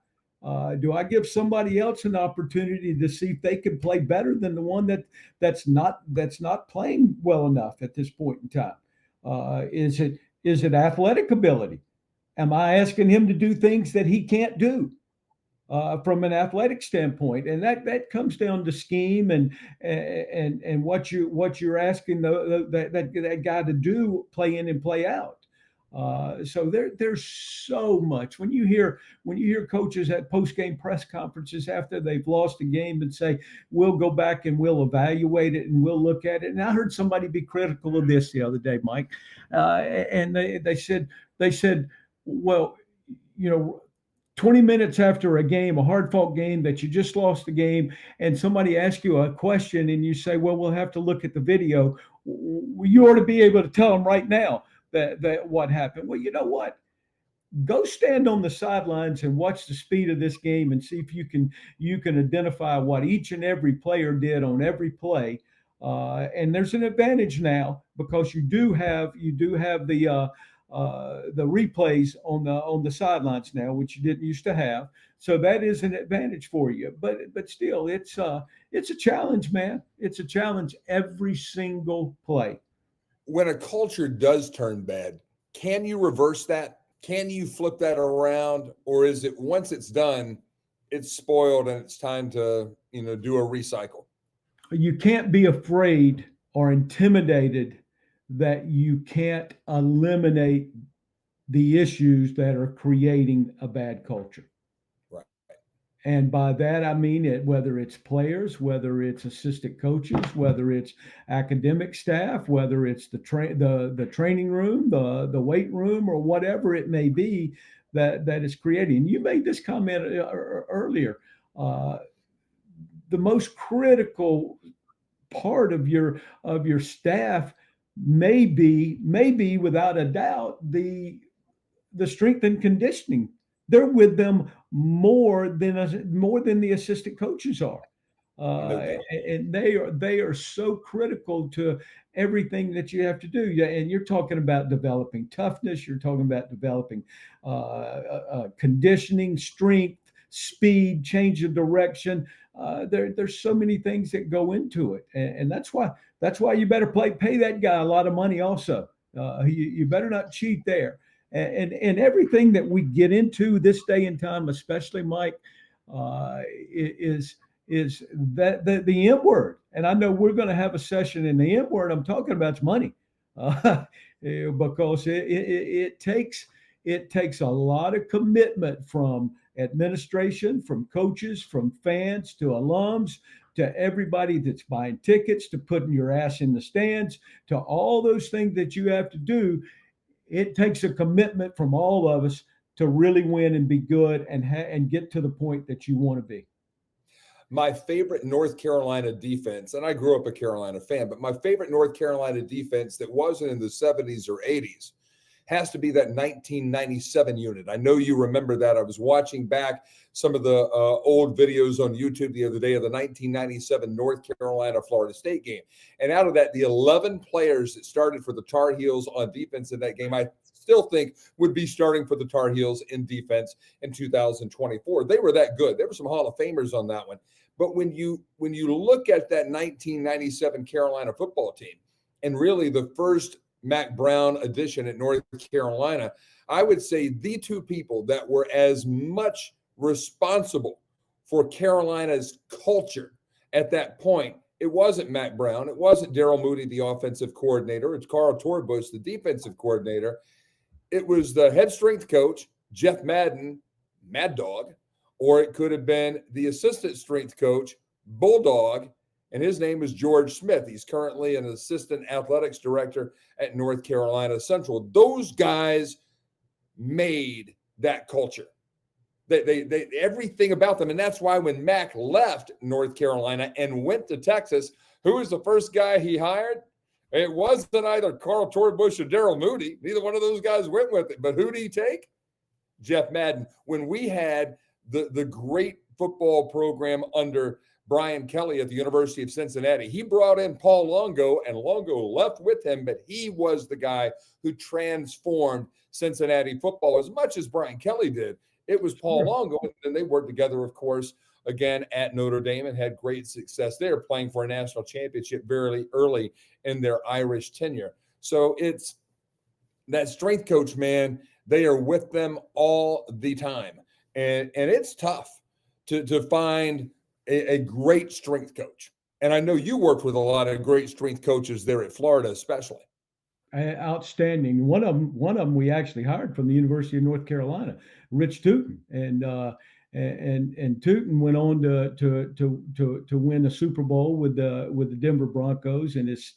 Do I give somebody else an opportunity to see if they can play better than the one that's not playing well enough at this point in time? Is it athletic ability? Am I asking him to do things that he can't do from an athletic standpoint? And that comes down to scheme and what you're asking that guy to do, play in and play out. So there's so much when you hear coaches at post-game press conferences after they've lost a game and say, we'll go back and we'll evaluate it and we'll look at it. And I heard somebody be critical of this the other day, Mike, and they said, well, 20 minutes after a game, a hard-fought game that you just lost the game, and somebody asks you a question and you say, well, we'll have to look at the video. You ought to be able to tell them right now that what happened. Well, you know what? Go stand on the sidelines and watch the speed of this game and see if you can identify what each and every player did on every play. And there's an advantage now because you do have the replays on the sidelines now, which you didn't used to have. So that is an advantage for you. But still, it's a challenge, man. It's a challenge every single play. When a culture does turn bad, can you reverse that? Can you flip that around? Or is it once it's done, it's spoiled and it's time to, do a recycle? You can't be afraid or intimidated that you can't eliminate the issues that are creating a bad culture. Right. And by that, I mean whether it's players, whether it's assistant coaches, whether it's academic staff, whether it's the training room, the weight room, or whatever it may be that is creating. You made this comment earlier. The most critical part of your staff may be without a doubt the strength and conditioning. They're with them more than the assistant coaches are, and they are so critical to everything that you have to do. And you're talking about developing toughness. You're talking about developing conditioning, strength, speed, change of direction. There's so many things that go into it, and that's why you better pay that guy a lot of money. Also, you better not cheat there. And everything that we get into this day and time, especially Mike, is that the M word. And I know we're going to have a session in the M word. I'm talking about is money, because it takes a lot of commitment from administration, from coaches, from fans to alums, to everybody that's buying tickets, to putting your ass in the stands, to all those things that you have to do. It takes a commitment from all of us to really win and be good and get to the point that you want to be. My favorite North Carolina defense, and I grew up a Carolina fan, but my favorite North Carolina defense that wasn't in the 70s or 80s has to be that 1997 unit. I know you remember that. I was watching back some of the old videos on YouTube the other day of the 1997 North Carolina-Florida State game. And out of that, the 11 players that started for the Tar Heels on defense in that game, I still think would be starting for the Tar Heels in defense in 2024. They were that good. There were some Hall of Famers on that one. But when you look at that 1997 Carolina football team, and really the first Mack Brown edition at North Carolina, I would say the two people that were as much responsible for Carolina's culture at that point, it wasn't Mack Brown, it wasn't Daryl Moody, the offensive coordinator, it's Carl Torbush, the defensive coordinator. It was the head strength coach, Jeff Madden, Mad Dog, or it could have been the assistant strength coach, Bulldog, and his name is George Smith. He's currently an assistant athletics director at North Carolina Central. Those guys made that culture. They everything about them. And that's why when Mack left North Carolina and went to Texas, who was the first guy he hired? It wasn't either Carl Torbush or Daryl Moody. Neither one of those guys went with it. But who did he take? Jeff Madden. When we had the great football program under Brian Kelly at the University of Cincinnati, he brought in Paul Longo, and Longo left with him, but he was the guy who transformed Cincinnati football as much as Brian Kelly did. It was Paul Longo, and they worked together, of course, again at Notre Dame and had great success there, playing for a national championship very early in their Irish tenure. So it's that strength coach, man, they are with them all the time. And it's tough to find a great strength coach. And I know you worked with a lot of great strength coaches there at Florida, especially. Outstanding. One of them we actually hired from the University of North Carolina, Rich Tootin, and Tootin went on to win a Super Bowl with the Denver Broncos, and is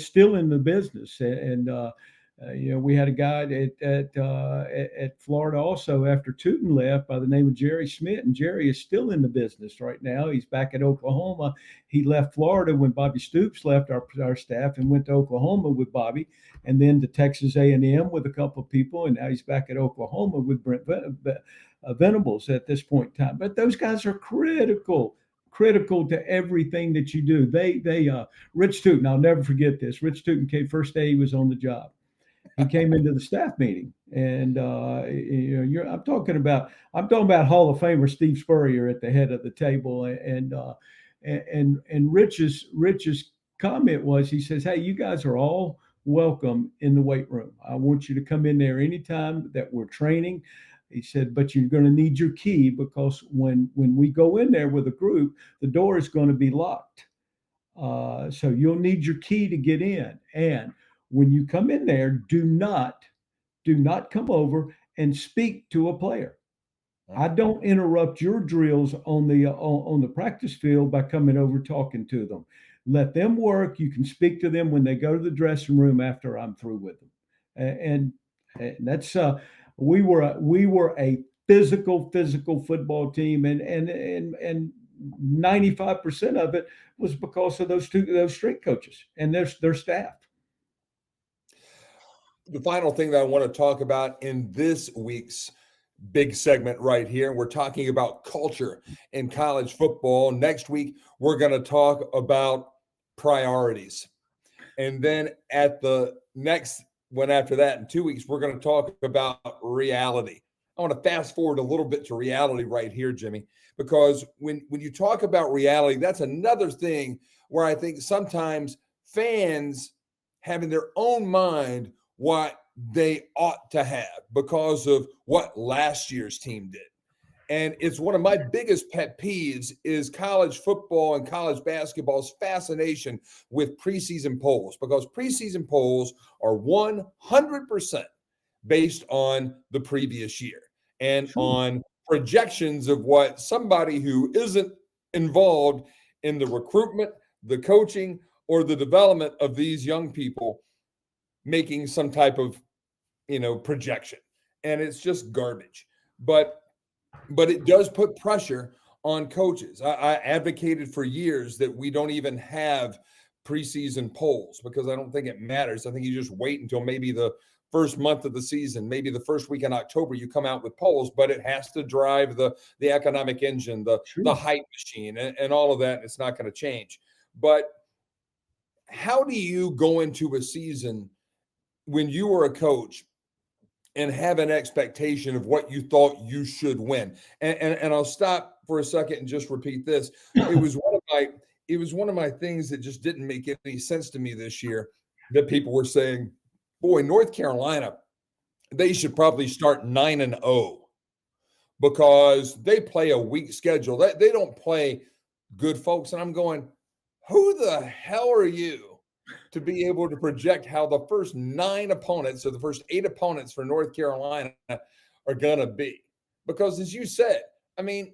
still in the business. We had a guy at Florida also after Tootin left by the name of Jerry Schmidt, and Jerry is still in the business right now. He's back at Oklahoma. He left Florida when Bobby Stoops left our staff and went to Oklahoma with Bobby, and then to Texas A&M with a couple of people, and now he's back at Oklahoma with Brent Venables at this point in time. But those guys are critical to everything that you do. Rich Tootin, I'll never forget this. Rich Tootin came first day he was on the job. He came into the staff meeting, and I'm talking about Hall of Famer Steve Spurrier at the head of the table, and Rich's comment was, he says, "Hey, you guys are all welcome in the weight room. I want you to come in there anytime that we're training." He said, "But you're going to need your key, because when we go in there with a group, the door is going to be locked. So you'll need your key to get in. And when you come in there, do not come over and speak to a player. I don't interrupt your drills on the practice field by coming over talking to them. Let them work. You can speak to them when they go to the dressing room after I'm through with them." And that's we were a physical football team, and 95% of it was because of those strength coaches and their staff. The final thing that I want to talk about in this week's big segment right here, we're talking about culture in college football. Next week, we're going to talk about priorities. And then at the next one after that, in 2 weeks, we're going to talk about reality. I want to fast forward a little bit to reality right here, Jimmy, because when you talk about reality, that's another thing where I think sometimes fans have in their own mind what they ought to have because of what last year's team did. And it's one of my biggest pet peeves is college football and college basketball's fascination with preseason polls, because preseason polls are 100% based on the previous year and on projections of what somebody who isn't involved in the recruitment, the coaching, or the development of these young people making some type of, projection. And it's just garbage. But it does put pressure on coaches. I advocated for years that we don't even have preseason polls because I don't think it matters. I think you just wait until maybe the first month of the season, maybe the first week in October, you come out with polls, but it has to drive the economic engine, the hype machine, and all of that. And it's not going to change. But how do you go into a season when you were a coach and have an expectation of what you thought you should win? And I'll stop for a second and just repeat this. It was one of my things that just didn't make any sense to me this year, that people were saying, boy, North Carolina, they should probably start 9-0 because they play a weak schedule. They don't play good folks. And I'm going, who the hell are you to be able to project how the first 9 opponents or the first 8 opponents for North Carolina are going to be? Because as you said, I mean,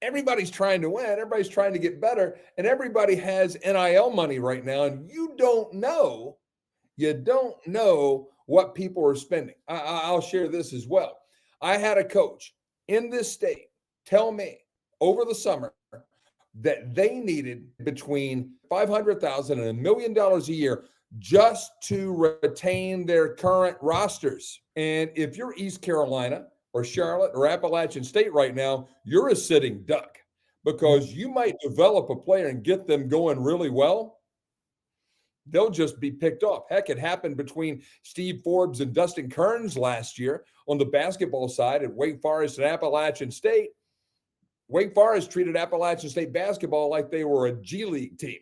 everybody's trying to win. Everybody's trying to get better. And everybody has NIL money right now. And you don't know what people are spending. I'll share this as well. I had a coach in this state tell me over the summer that they needed between $500,000 and $1 million a year just to retain their current rosters. And if you're East Carolina or Charlotte or Appalachian State right now, you're a sitting duck because you might develop a player and get them going really well. They'll just be picked off. Heck, it happened between Steve Forbes and Dustin Kearns last year on the basketball side at Wake Forest and Appalachian State. Wake Forest treated Appalachian State basketball like they were a G League team.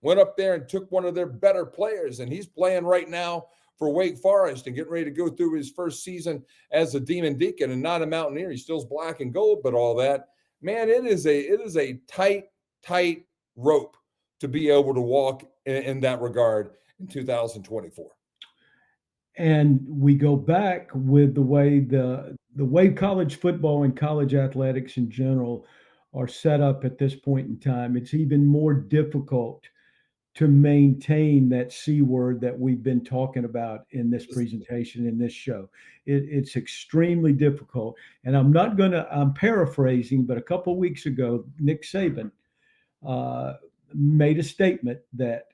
Went up there and took one of their better players, and he's playing right now for Wake Forest and getting ready to go through his first season as a Demon Deacon and not a Mountaineer. He still's black and gold, but all that. Man, it is a tight rope to be able to walk in that regard. in 2024. And we go back with the way college football and college athletics in general are set up at this point in time. It's even more difficult to maintain that C word that we've been talking about in this presentation, in this show. It's extremely difficult. And I'm paraphrasing, but a couple of weeks ago, Nick Saban made a statement that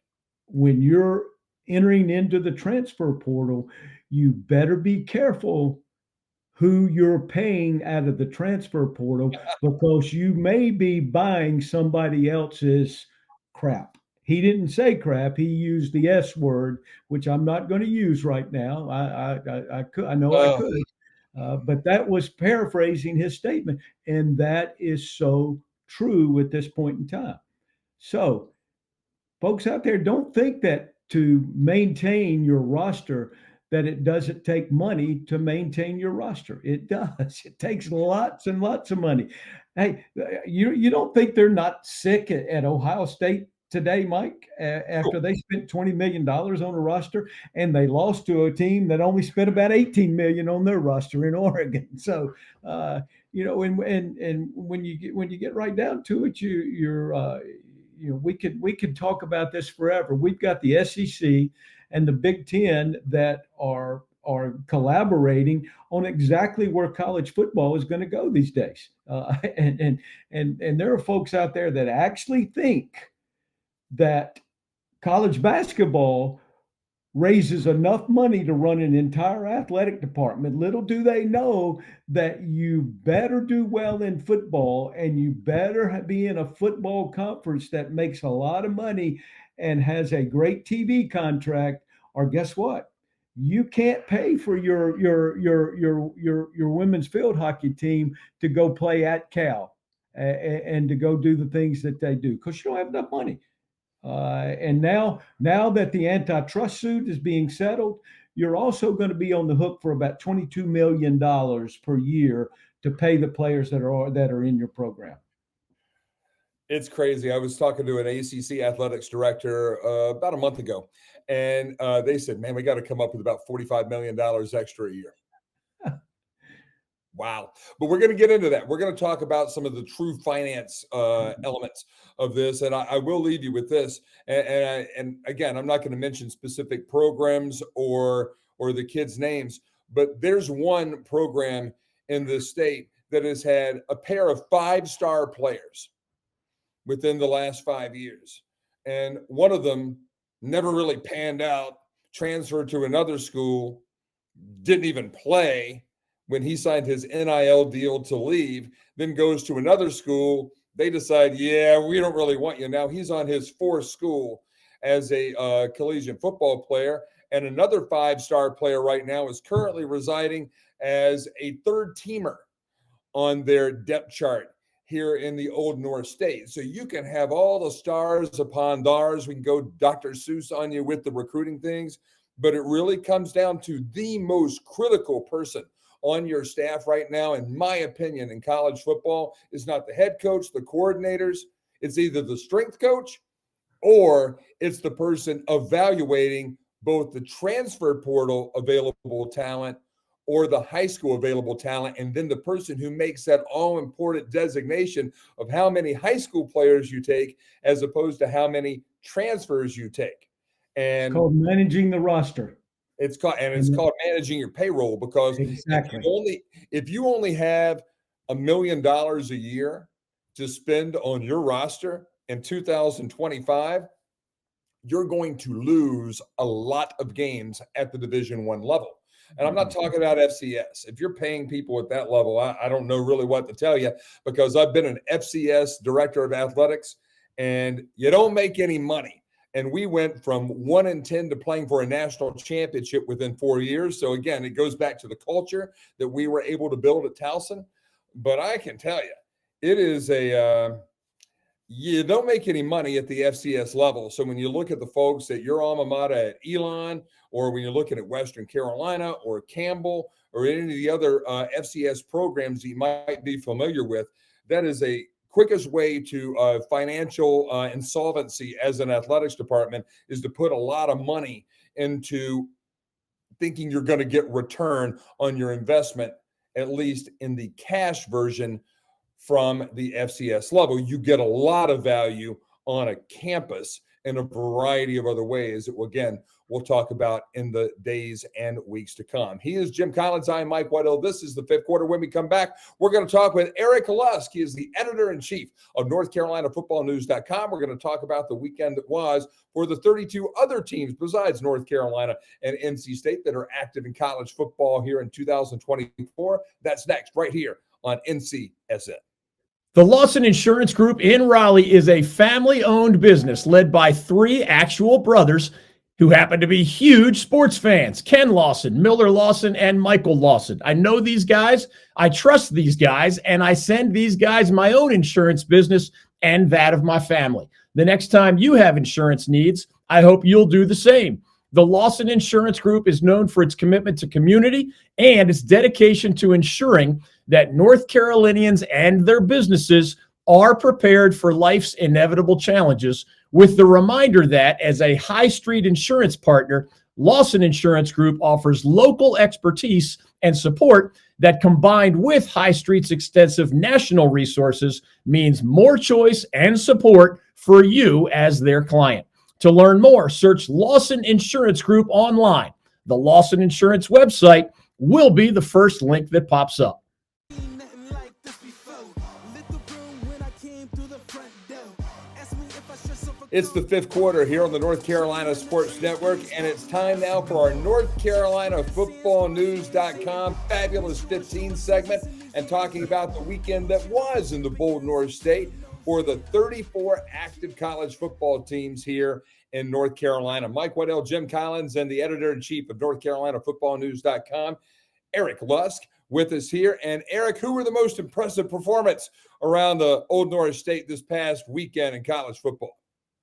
when you're entering into the transfer portal, you better be careful who you're paying out of the transfer portal, because you may be buying somebody else's crap. He didn't say crap. He used the S word, which I'm not going to use right now. I could, I know I could, but that was paraphrasing his statement, and that is so true at this point in time. So, folks out there, don't think that to maintain your roster, that it doesn't take money to maintain your roster. It does. It takes lots and lots of money. Hey, you don't think they're not sick at Ohio State today, Mike, after they spent $20 million on a roster, and they lost to a team that only spent about $18 million on their roster in Oregon. So, and when you get right down to it, we could talk about this forever. We've got the SEC and the Big Ten that are collaborating on exactly where college football is going to go these days. And there are folks out there that actually think that college basketball raises enough money to run an entire athletic department. Little do they know that you better do well in football, and you better be in a football conference that makes a lot of money and has a great TV contract, or guess what? You can't pay for your women's field hockey team to go play at Cal and to go do the things that they do, because you don't have enough money. And now that the antitrust suit is being settled, you're also going to be on the hook for about $22 million per year to pay the players that are in your program. It's crazy. I was talking to an ACC athletics director about a month ago, and they said, man, we got to come up with about $45 million extra a year. Wow. But we're going to get into that. We're going to talk about some of the true finance elements of this. And I will leave you with this. And again, I'm not going to mention specific programs or the kids' names, but there's one program in the state that has had a pair of 5-star players within the last 5 years. And one of them never really panned out, transferred to another school, didn't even play when he signed his NIL deal to leave, then goes to another school. They decide, yeah, we don't really want you. Now he's on his 4th school as a collegiate football player. And another 5-star player right now is currently residing as a 3rd teamer on their depth chart here in the Old North State. So you can have all the stars upon stars. We can go Dr. Seuss on you with the recruiting things, but it really comes down to the most critical person on your staff right now, in my opinion, in college football, is not the head coach, the coordinators. It's either the strength coach or it's the person evaluating both the transfer portal available talent or the high school available talent, and then the person who makes that all-important designation of how many high school players you take as opposed to how many transfers you take. And it's called managing the roster. It's called managing your payroll, because exactly. if you only have $1 million a year to spend on your roster in 2025, you're going to lose a lot of games at the Division I level. And I'm not talking about FCS. If you're paying people at that level, I don't know really what to tell you, because I've been an FCS director of athletics, and you don't make any money. And we went from 1-10 to playing for a national championship within 4 years. So again, it goes back to the culture that we were able to build at Towson. But I can tell you, it is you don't make any money at the FCS level. So when you look at the folks at your alma mater at Elon, or when you're looking at Western Carolina or Campbell or any of the other FCS programs that you might be familiar with, that is a quickest way to financial insolvency as an athletics department is to put a lot of money into thinking you're going to get return on your investment, at least in the cash version from the FCS level. You get a lot of value on a campus in a variety of other ways that, again, we'll talk about in the days and weeks to come. He is Jim Collins. I'm Mike Waddell. This is the fifth quarter. When we come back, we're going to talk with Eric Lusk. He is the editor-in-chief of NorthCarolinaFootballNews.com. We're going to talk about the weekend that was for the 32 other teams besides North Carolina and NC State that are active in college football here in 2024. That's next, right here on NCSN. The Lawson Insurance Group in Raleigh is a family-owned business led by three actual brothers who happen to be huge sports fans: Ken Lawson, Miller Lawson, and Michael Lawson. I know these guys, I trust these guys, and I send these guys my own insurance business and that of my family. The next time you have insurance needs, I hope you'll do the same. The Lawson Insurance Group is known for its commitment to community and its dedication to ensuring that North Carolinians and their businesses are prepared for life's inevitable challenges, with the reminder that as a high street insurance partner, Lawson Insurance Group offers local expertise and support that, combined with High Street's extensive national resources, means more choice and support for you as their client. To learn more, search Lawson Insurance Group online. The Lawson Insurance website will be the first link that pops up. Nothing like this before. Lit the room when I came through the front door. Ask me if I should suffer. It's the fifth quarter here on the North Carolina Sports Network, and it's time now for our North Carolina Football News.com fabulous 15 segment and talking about the weekend that was in the bold North State for the 34 active college football teams here in North Carolina. Mike Waddell, Jim Collins, and the editor-in-chief of North Carolina Football News.com, Eric Lusk, with us here. And Eric, who were the most impressive performance around the Old North State this past weekend in college football?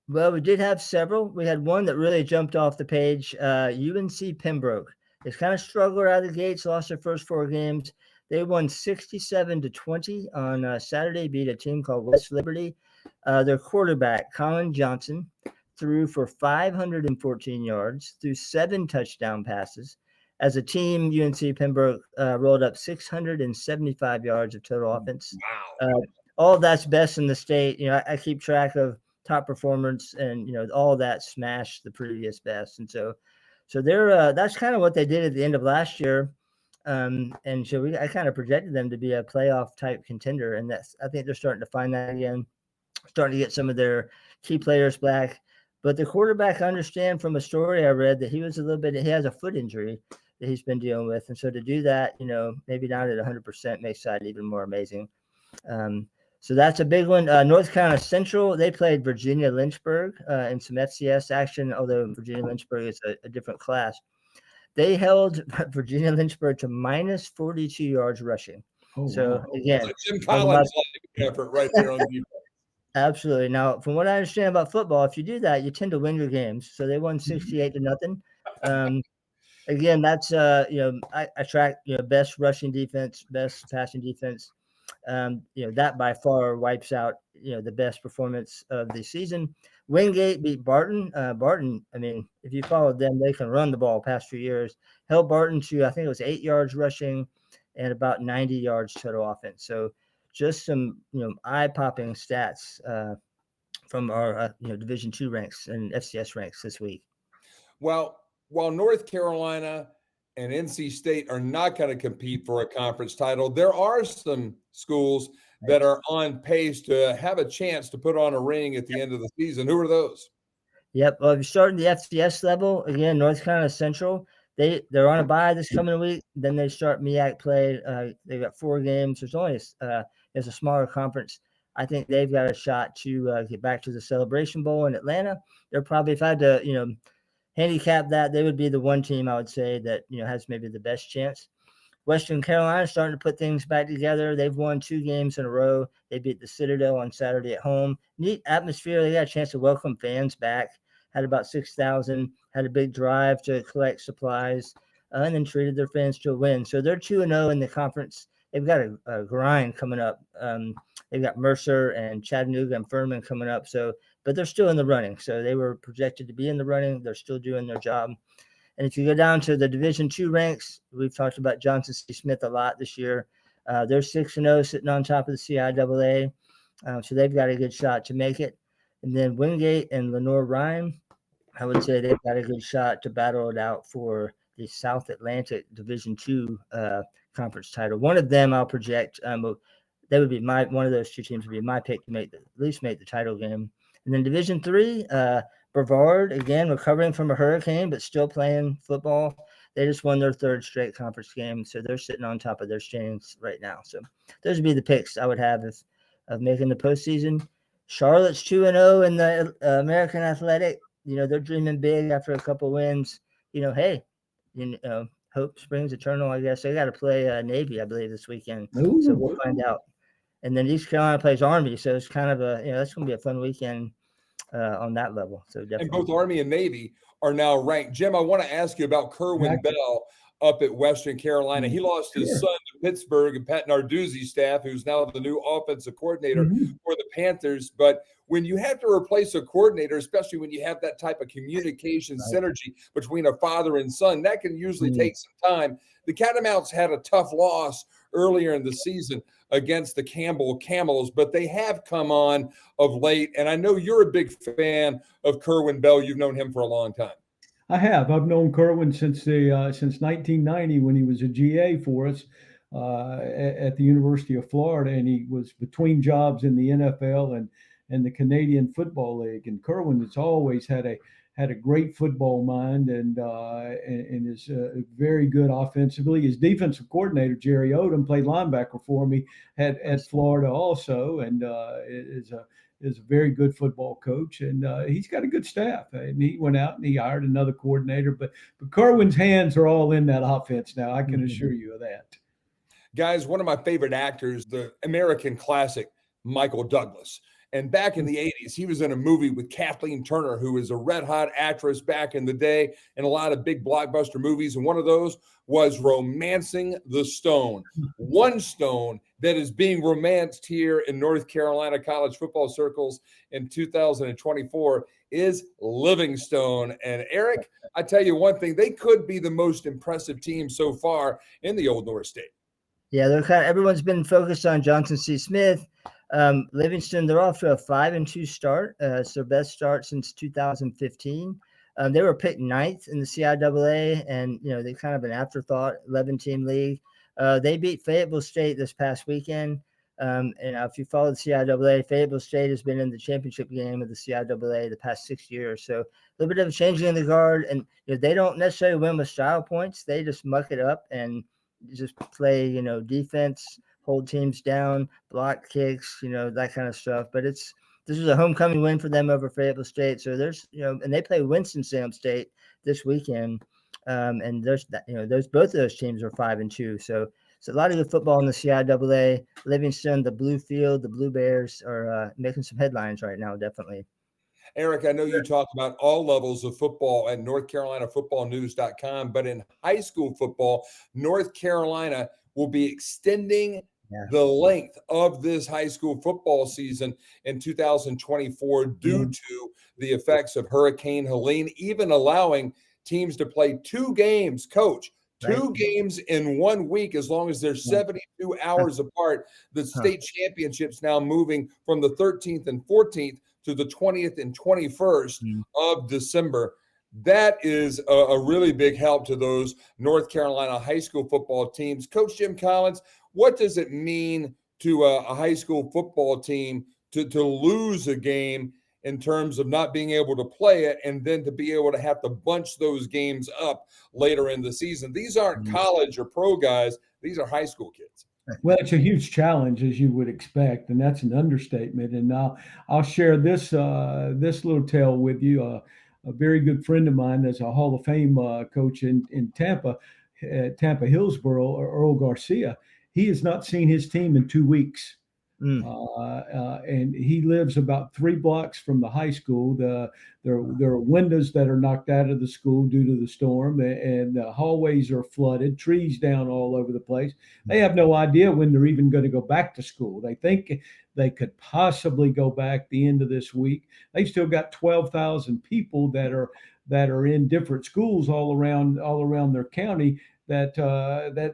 Well, we did have several. We had one that really jumped off the page. UNC Pembroke. It's kind of struggled out of the gates, lost their first four games. They won 67-20 on Saturday, beat a team called West Liberty. Their quarterback, Colin Johnson, threw for 514 yards, threw 7 touchdown passes. As a team, UNC Pembroke rolled up 675 yards of total offense. Wow. All of that's best in the state. You know, I keep track of top performance, and all that smashed the previous best. And so they're that's kind of what they did at the end of last year. And so I kind of projected them to be a playoff type contender, and I think they're starting to find that again, starting to get some of their key players back. But the quarterback, I understand from a story I read that he has a foot injury that he's been dealing with. And so to do that, maybe not at 100% makes that even more amazing. So that's a big one. North Carolina Central, they played Virginia Lynchburg in some FCS action, although Virginia Lynchburg is a different class. They held Virginia Lynchburg to minus 42 yards rushing. Oh, So wow. again, Jim Collins effort right there on defense. absolutely. Now, from what I understand about football, if you do that, you tend to win your games. So they won 68-0. Again, that's I track best rushing defense, best passing defense. That by far wipes out the best performance of the season. Wingate beat Barton. Barton, I mean, if you followed them, they can run the ball past few years. Held Barton to, I think it was 8 yards rushing and about 90 yards total offense. So just some eye-popping stats from our Division II ranks and FCS ranks this week. Well, while North Carolina and NC State are not going to compete for a conference title, there are some schools that are on pace to have a chance to put on a ring at the end of the season. Who are those? Yep. Well, if you start in the FCS level, again, North Carolina Central, they're on a bye this coming week. Then they start MEAC play. They've got 4 games. There's a smaller conference. I think they've got a shot to get back to the Celebration Bowl in Atlanta. They're probably, if I had to, handicap that, they would be the one team I would say that has maybe the best chance. Western Carolina starting to put things back together. They've won 2 games in a row. They beat the Citadel on Saturday at home. Neat atmosphere. They got a chance to welcome fans back. Had about 6,000. Had a big drive to collect supplies, and then treated their fans to a win. So they're 2-0 in the conference. they've got a grind coming up. They've got Mercer and Chattanooga and Furman coming up. So, but they're still in the running. So they were projected to be in the running. They're still doing their job. And if you go down to the Division II ranks, we've talked about Johnson C. Smith a lot this year. They're 6-0, sitting on top of the CIAA. So they've got a good shot to make it. And then Wingate and Lenore-Rhyne, I would say they've got a good shot to battle it out for the South Atlantic Division II conference title. One of them I'll project. That would be one of those two teams would be my pick to at least make the title game. And then Division III, Brevard, again, recovering from a hurricane, but still playing football. They just won their third straight conference game, so they're sitting on top of their standings right now. So those would be the picks I would have of making the postseason. Charlotte's 2-0 in the American Athletic. They're dreaming big after a couple wins. Hey, hope springs eternal, I guess. They got to play Navy, I believe, this weekend. Ooh. So we'll find out. And then East Carolina plays Army, so it's kind of that's going to be a fun weekend on that level. So definitely. And both Army and Navy are now ranked. Jim, I want to ask you about Kerwin Bell up at Western Carolina. He lost his son to Pittsburgh, and Pat Narduzzi's staff, who's now the new offensive coordinator for the Panthers. But when you have to replace a coordinator, especially when you have that type of communication synergy between a father and son, that can usually take some time. The Catamounts had a tough loss earlier in the season against the Campbell Camels, but they have come on of late. And I know you're a big fan of Kerwin Bell. You've known him for a long time. I have. I've known Kerwin since 1990 when he was a GA for us at the University of Florida, and he was between jobs in the NFL and the Canadian Football League. And Kerwin has always had a great football mind and is very good offensively. His defensive coordinator, Jerry Odom, played linebacker for me at Florida also, and is a very good football coach. And he's got a good staff. And he went out and he hired another coordinator. But Kerwin's hands are all in that offense now. I can assure you of that. Guys, one of my favorite actors, the American classic, Michael Douglas. And back in the 80s, he was in a movie with Kathleen Turner, who was a red-hot actress back in the day in a lot of big blockbuster movies. And one of those was Romancing the Stone. One stone that is being romanced here in North Carolina college football circles in 2024 is Livingstone. And Eric, I tell you one thing, they could be the most impressive team so far in the Old North State. Yeah, everyone's been focused on Johnson C. Smith. Livingston, they're off to a 5-2 start. It's their best start since 2015. They were picked 9th in the CIAA, and they're kind of an afterthought 11-team league. They beat Fayetteville State this past weekend. And if you follow the CIAA, Fayetteville State has been in the championship game of the CIAA the past 6 years. So a little bit of a changing in the guard, and they don't necessarily win with style points. They just muck it up and just play, defense, hold teams down, block kicks, that kind of stuff. But this is a homecoming win for them over Fayetteville State. So there's, and they play Winston-Salem State this weekend. And there's that, both of those teams are 5-2. So it's a lot of good football in the CIAA. Livingston, the Blue Field, the Blue Bears are making some headlines right now, definitely. Eric, I know you talk about all levels of football at NorthCarolinaFootballNews.com, but in high school football, North Carolina will be extending the length of this high school football season in 2024 due to the effects of Hurricane Helene, even allowing teams to play 2 games, Coach, 2 games in 1 week, as long as they're 72 hours apart. The state championships now moving from the 13th and 14th to the 20th and 21st of December. That is a really big help to those North Carolina high school football teams. Coach Jim Collins, what does it mean to a high school football team to lose a game in terms of not being able to play it and then to be able to have to bunch those games up later in the season? These aren't college or pro guys. These are high school kids. Well, it's a huge challenge, as you would expect, and that's an understatement. And now I'll share this little tale with you. A very good friend of mine that's a Hall of Fame coach in Tampa, Hillsborough, Earl Garcia. He has not seen his team in 2 weeks. And he lives about 3 blocks from the high school. There are windows that are knocked out of the school due to the storm, and the hallways are flooded, trees down all over the place. They have no idea when they're even going to go back to school. They think they could possibly go back the end of this week. They've still got 12,000 people that are in different schools all around their county that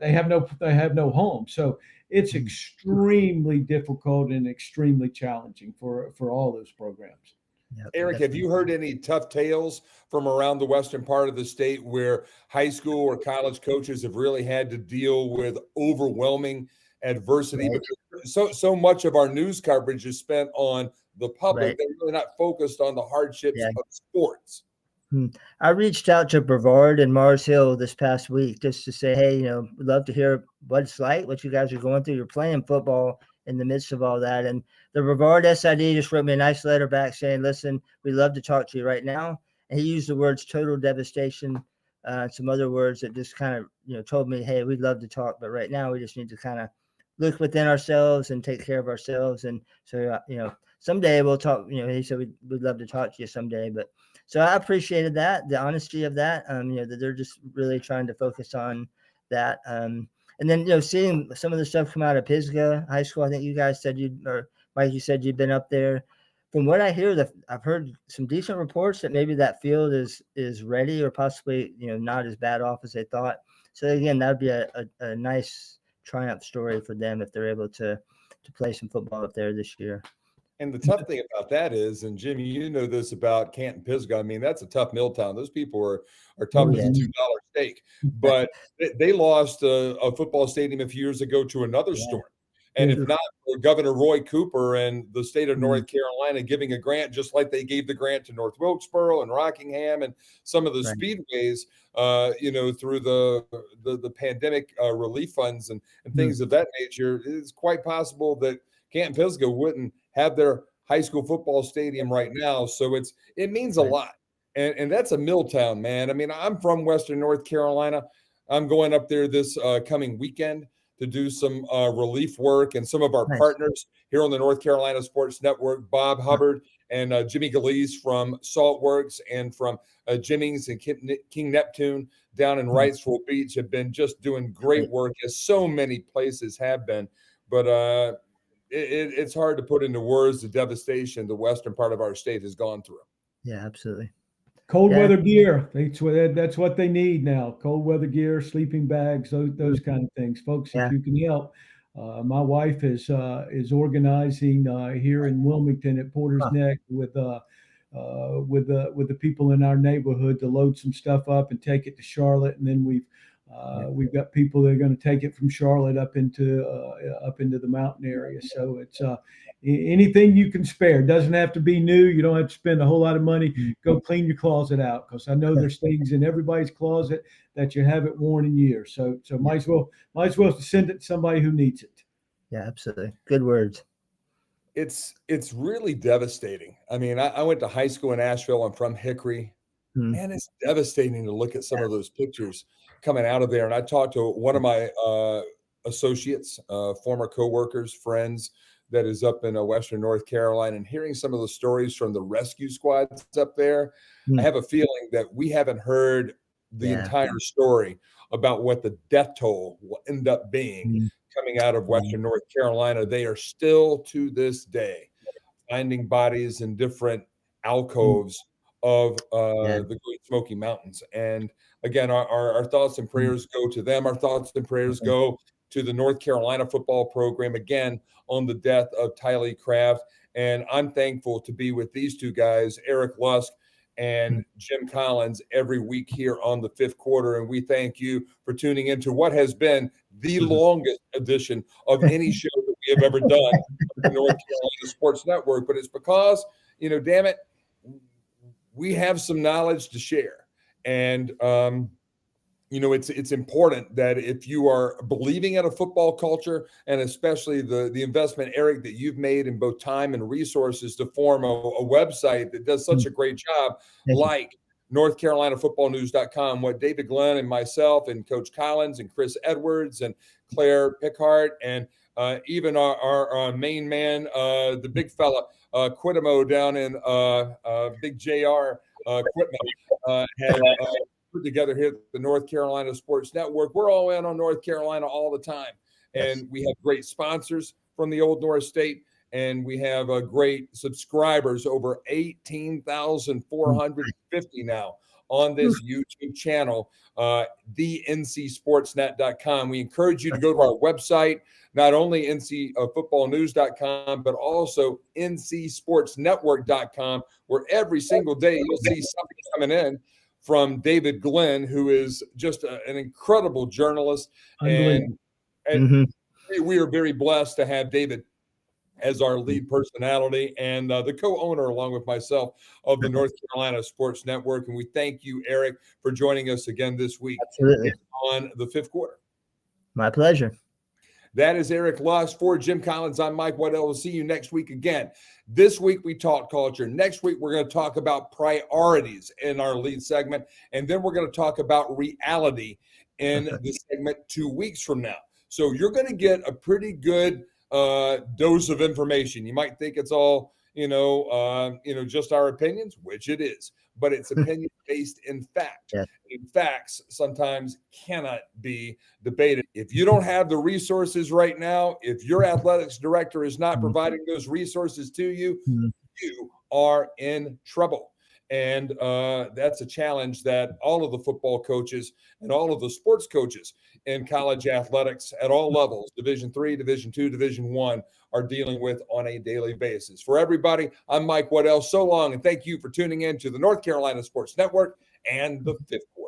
they have no home. So it's extremely difficult and extremely challenging for all those programs. Yep. Eric, have you heard any tough tales from around the western part of the state where high school or college coaches have really had to deal with overwhelming adversity? Right. Because so much of our news coverage is spent on the public. Right. They're really not focused on the hardships of sports. I reached out to Brevard and Mars Hill this past week just to say, hey, we'd love to hear what it's like, what you guys are going through. You're playing football in the midst of all that. And the Brevard SID just wrote me a nice letter back saying, listen, we'd love to talk to you right now. And he used the words total devastation, some other words that just kind of, told me, hey, we'd love to talk, but right now we just need to kind of look within ourselves and take care of ourselves. And so, someday we'll talk, he said, we'd love to talk to you someday. But so I appreciated that, the honesty of that, that they're just really trying to focus on that. And then, seeing some of the stuff come out of Pisgah High School, I think you guys said Mike, you said you'd been up there. From what I hear, I've heard some decent reports that maybe that field is ready or possibly, not as bad off as they thought. So again, that'd be a nice triumph story for them if they're able to play some football up there this year. And the tough thing about that is, and Jimmy, you know this about Canton Pisgah. I mean, that's a tough mill town. Those people are tough as a $2 steak. But they lost a football stadium a few years ago to another storm. And if not for Governor Roy Cooper and the state of North Carolina giving a grant, just like they gave the grant to North Wilkesboro and Rockingham and some of the speedways, through the pandemic relief funds and things of that nature, it's quite possible that Canton Pisgah wouldn't have their high school football stadium right now. So it means a lot. And that's a mill town, man. I mean, I'm from Western North Carolina. I'm going up there this coming weekend to do some relief work, and some of our partners here on the North Carolina Sports Network, Bob Hubbard and Jimmy Galeese from Saltworks and from Jennings and King Neptune down in Wrightsville Beach have been just doing great work, as so many places have been. But it's hard to put into words the devastation the western part of our state has gone through. Yeah, absolutely. Cold weather gear. That's what they need now. Cold weather gear, sleeping bags, those kind of things, folks. If you can help, my wife is organizing here in Wilmington at Porter's Neck with the people in our neighborhood to load some stuff up and take it to Charlotte, and then we've got people that are going to take it from Charlotte up into the mountain area. So it's anything you can spare. It doesn't have to be new. You don't have to spend a whole lot of money. Go clean your closet out, because I know there's things in everybody's closet that you haven't worn in years. So might as well send it to somebody who needs it. Yeah, absolutely. Good words. It's really devastating. I mean, I went to high school in Asheville. I'm from Hickory. Man, it's devastating to look at some of those pictures coming out of there. And I talked to one of my associates, former coworkers, friends, that is up in Western North Carolina, and hearing some of the stories from the rescue squads up there, I have a feeling that we haven't heard the entire story about what the death toll will end up being coming out of Western North Carolina. They are still, to this day, finding bodies in different alcoves of the Great Smoky Mountains. And again, our thoughts and prayers go to them. Our thoughts and prayers go to the North Carolina football program, again, on the death of Tylee Craft. And I'm thankful to be with these two guys, Eric Lusk and Jim Collins, every week here on the Fifth Quarter. And we thank you for tuning into what has been the longest edition of any show that we have ever done on the North Carolina Sports Network. But it's because, damn it, we have some knowledge to share. And, it's important that if you are believing in a football culture, and especially the investment, Eric, that you've made in both time and resources to form a website that does such a great job, like NorthCarolinaFootballNews.com, what David Glenn and myself and Coach Collins and Chris Edwards and Claire Pickard and even our main man, the big fella, Quidamo down in Big JR Equipment, had put together here at the North Carolina Sports Network. We're all in on North Carolina all the time. And we have great sponsors from the Old North State. And we have great subscribers, over 18,450 now on this YouTube channel, thencsportsnet.com. We encourage you to go to our website, not only ncfootballnews.com, but also ncsportsnetwork.com, where every single day you'll see something coming in from David Glenn, who is just an incredible journalist. And we are very blessed to have David as our lead personality and the co-owner, along with myself, of the North Carolina Sports Network. And we thank you, Eric, for joining us again this week. Absolutely. On the fifth quarter. My pleasure. That is Eric Lusk. For Jim Collins, I'm Mike Waddell. We'll see you next week again. This week, we talk culture. Next week, we're going to talk about priorities in our lead segment. And then we're going to talk about reality in the segment 2 weeks from now. So you're going to get a pretty good dose of information. You might think it's all, just our opinions, which it is, but it's opinion based in fact. Yeah. And facts sometimes cannot be debated. If you don't have the resources right now, if your athletics director is not providing those resources to you, you are in trouble. And that's a challenge that all of the football coaches and all of the sports coaches in college athletics at all levels, Division III, Division II, Division I, are dealing with on a daily basis. For everybody, I'm Mike Waddell. So long, and thank you for tuning in to the North Carolina Sports Network and the Fifth Quarter.